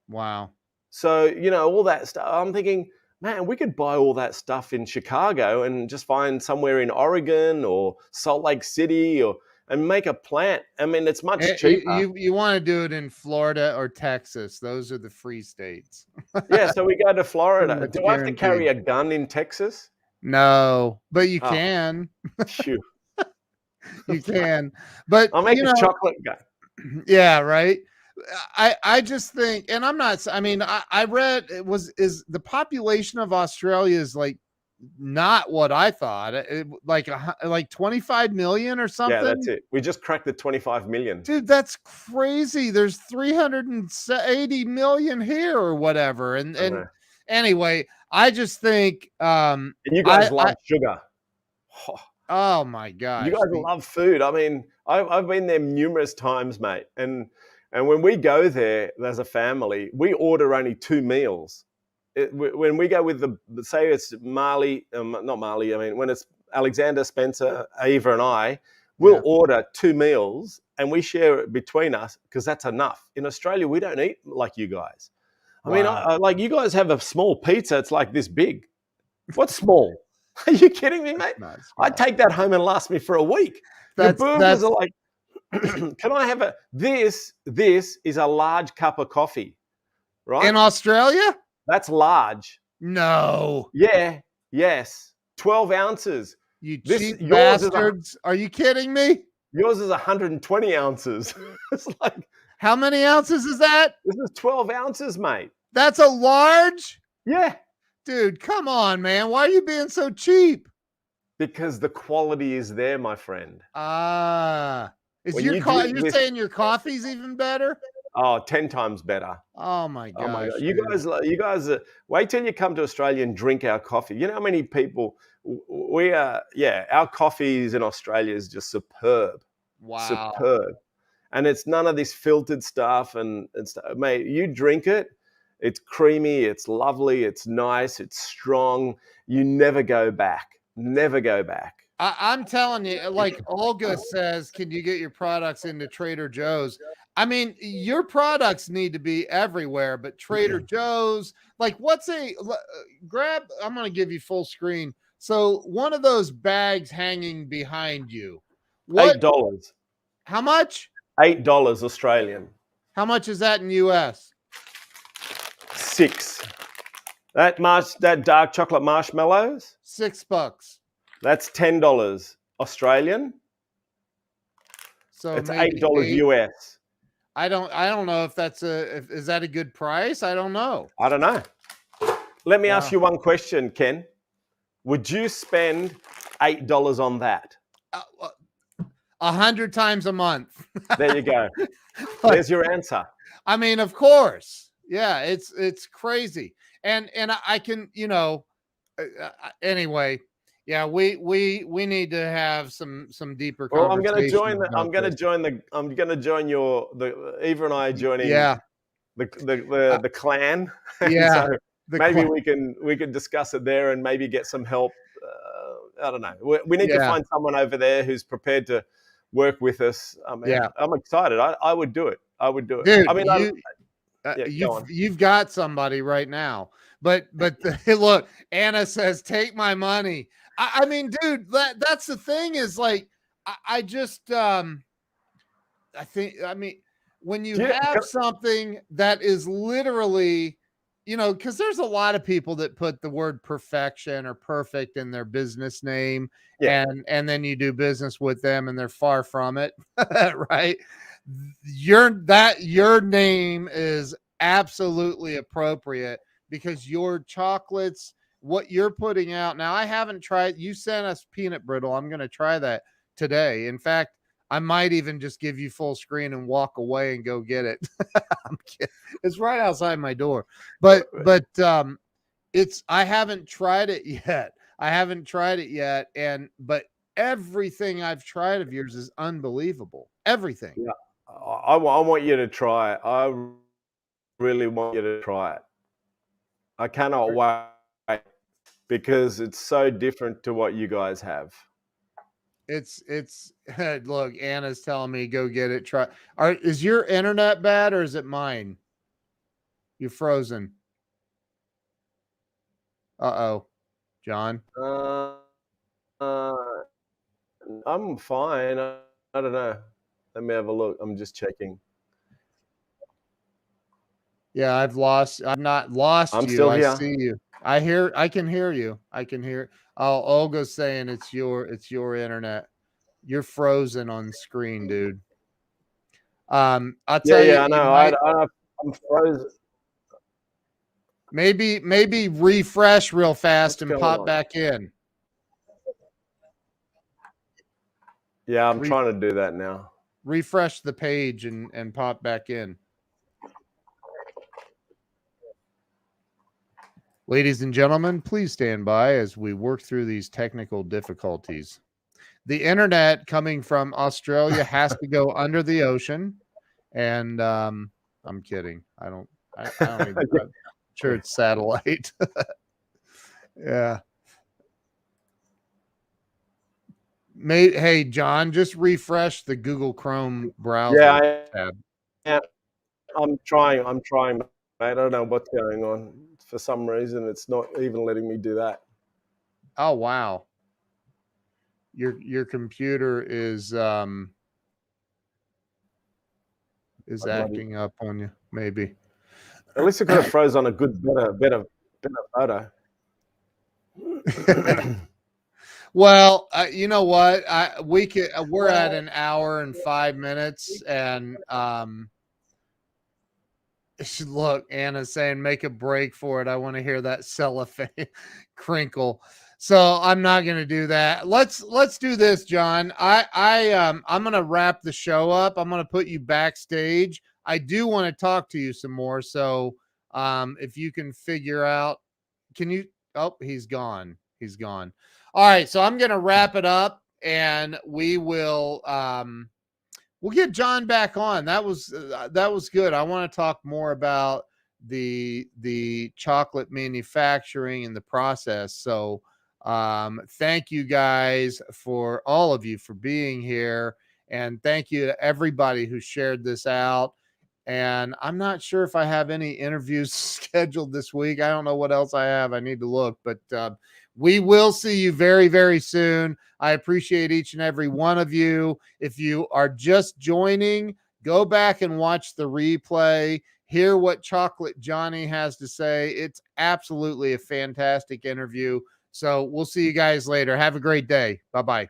wow. So, all that stuff. I'm thinking, man, we could buy all that stuff in Chicago and just find somewhere in Oregon or Salt Lake City and make a plant. I mean, it's much cheaper. You want to do it in Florida or Texas? Those are the free states. Yeah, so we go to Florida. That's Do I have to carry guaranteed. a gun in Texas? No, but you Oh, can. phew. You can, but I'll make a chocolate guy. yeah, right. I just think, and I'm not. I mean, I read is the population of Australia is like not what I thought. Like 25 million or Yeah, that's something. it. We just cracked the 25 million. Dude, that's crazy. There's 380 million here or whatever. I And know. anyway, I just think And you guys I love sugar. Oh, oh my you gosh. guys love food. I mean, I've been there numerous times, mate. And when we go there as a family, we order only 2 meals. When we go with say it's Marley, not Marley. I mean, when it's Alexander, Spencer, Eva, and I, we'll Yeah. order 2 meals and we share it between us because that's enough. In Australia, we don't eat like you guys. I mean, Wow. like you guys have a small pizza. It's like this big. What's small? Are you kidding me, mate? Not I small. take that home and last me for a week. Your burgers That's are like, can I have a this? This is a large cup of coffee, right? in Australia? That's large. No. Yeah, yes. 12 ounces. You This cheap bastards. Are you kidding me? yours is 120 ounces. It's like How many ounces is that? this is 12 ounces, mate. That's a large? Yeah. Dude, come on, man. Why are you being so cheap? Because the quality is there, my friend. Is When your you drink you're this, saying your coffee's even better? 10 times better. Oh my Oh my gosh. god! Dude. You guys, wait till you come to Australia and drink our coffee. You know how many people we are? Yeah, our coffees in Australia is just superb, Wow. superb, and it's none of this filtered stuff. And stuff. Mate, you drink it, it's creamy, it's lovely, it's nice, it's strong. You never go back. Never go back. I'm telling you, like Olga says, can you get your products into Trader Joe's? I mean, your products need to be everywhere, but Trader Joe's, like, grab? I'm going to give you full screen. So, one of those bags hanging behind you, what, $8. how much? $8 Australian. How much is that in US? 6. That dark chocolate marshmallows. $6. That's $10 Australian. So It's maybe $8 eight. US. I don't know if is that a good price? I don't know. I don't know. Let me ask Wow. you one question, Ken. Would you spend $8 on that? 100 times a month. There you go. There's your answer. I mean, of course. Yeah, it's crazy. And I can, anyway, yeah, we need to have some deeper Well, conversations I'm about going to this. join Eva and I joining Yeah. the clan. And Yeah. so maybe we can discuss it there and maybe get some help. I don't know. We need to find someone over there who's prepared to work with us. I mean, I'm excited. I would do it. I would do it. Dude, I mean, you've got somebody right now, but look, Anna says, take my money. I mean, dude, that's the thing is like, I just, I mean, when you have something that is literally, because there's a lot of people that put the word perfection or perfect in their business name, and then you do business with them and they're far from it, right? Your name is absolutely appropriate because your chocolates, what you're putting out now. I haven't tried. You sent us peanut brittle. I'm going to try that today. In fact, I might even just give you full screen and walk away and go get it. I'm kidding. It's right outside my door. But I haven't tried it yet. But everything I've tried of yours is unbelievable. Everything. Yeah. I want you to try it. I really want you to try it. I cannot wait because it's so different to what you guys have. It's look, Anna's telling me go get it. Is your internet bad or is it mine? You're frozen. Uh-oh. John. I'm fine. I don't know. Let me have a look. I'm just checking. Yeah, I've not lost I'm you. still here. I see you. I can hear you. Oh, Olga's saying it's your internet. You're frozen on screen, dude. I'll Yeah, tell you, yeah, I you know. might I'm frozen. maybe refresh real fast What's and going pop on? back in. Yeah, I'm Re- trying to do that now. refresh the page and pop back in. Ladies and gentlemen, please stand by as we work through these technical difficulties. The internet coming from Australia has to go under the ocean, and I'm kidding. I don't even. I'm sure it's satellite. Yeah. Hey, John, just refresh the Google Chrome browser Yeah, tab. I'm trying. Mate. I don't know what's going on. For some reason, it's not even letting me do that. Oh wow. Your computer is Bloody. acting up on you, maybe. At least it could have froze on a good, better photo. Well, you know what? We're at an hour and 5 minutes, and look, Anna's saying make a break for it. I want to hear that cellophane crinkle. So I'm not going to do that. Let's do this, John. I'm going to wrap the show up. I'm going to put you backstage. I do want to talk to you some more. So if you can figure out, can you? Oh, he's gone. He's gone. All right. So I'm going to wrap it up, and we will. We'll get John back on. That was good. I want to talk more about the chocolate manufacturing and the process. So thank you guys, for all of you, for being here, and thank you to everybody who shared this out. And I'm not sure if I have any interviews scheduled this week. I don't know what else I have. I need to look, but we will see you very, very soon. I appreciate each and every one of you. If you are just joining, go back and watch the replay. Hear what Chocolate Johnny has to say. It's absolutely a fantastic interview. So we'll see you guys later. Have a great day. Bye-bye.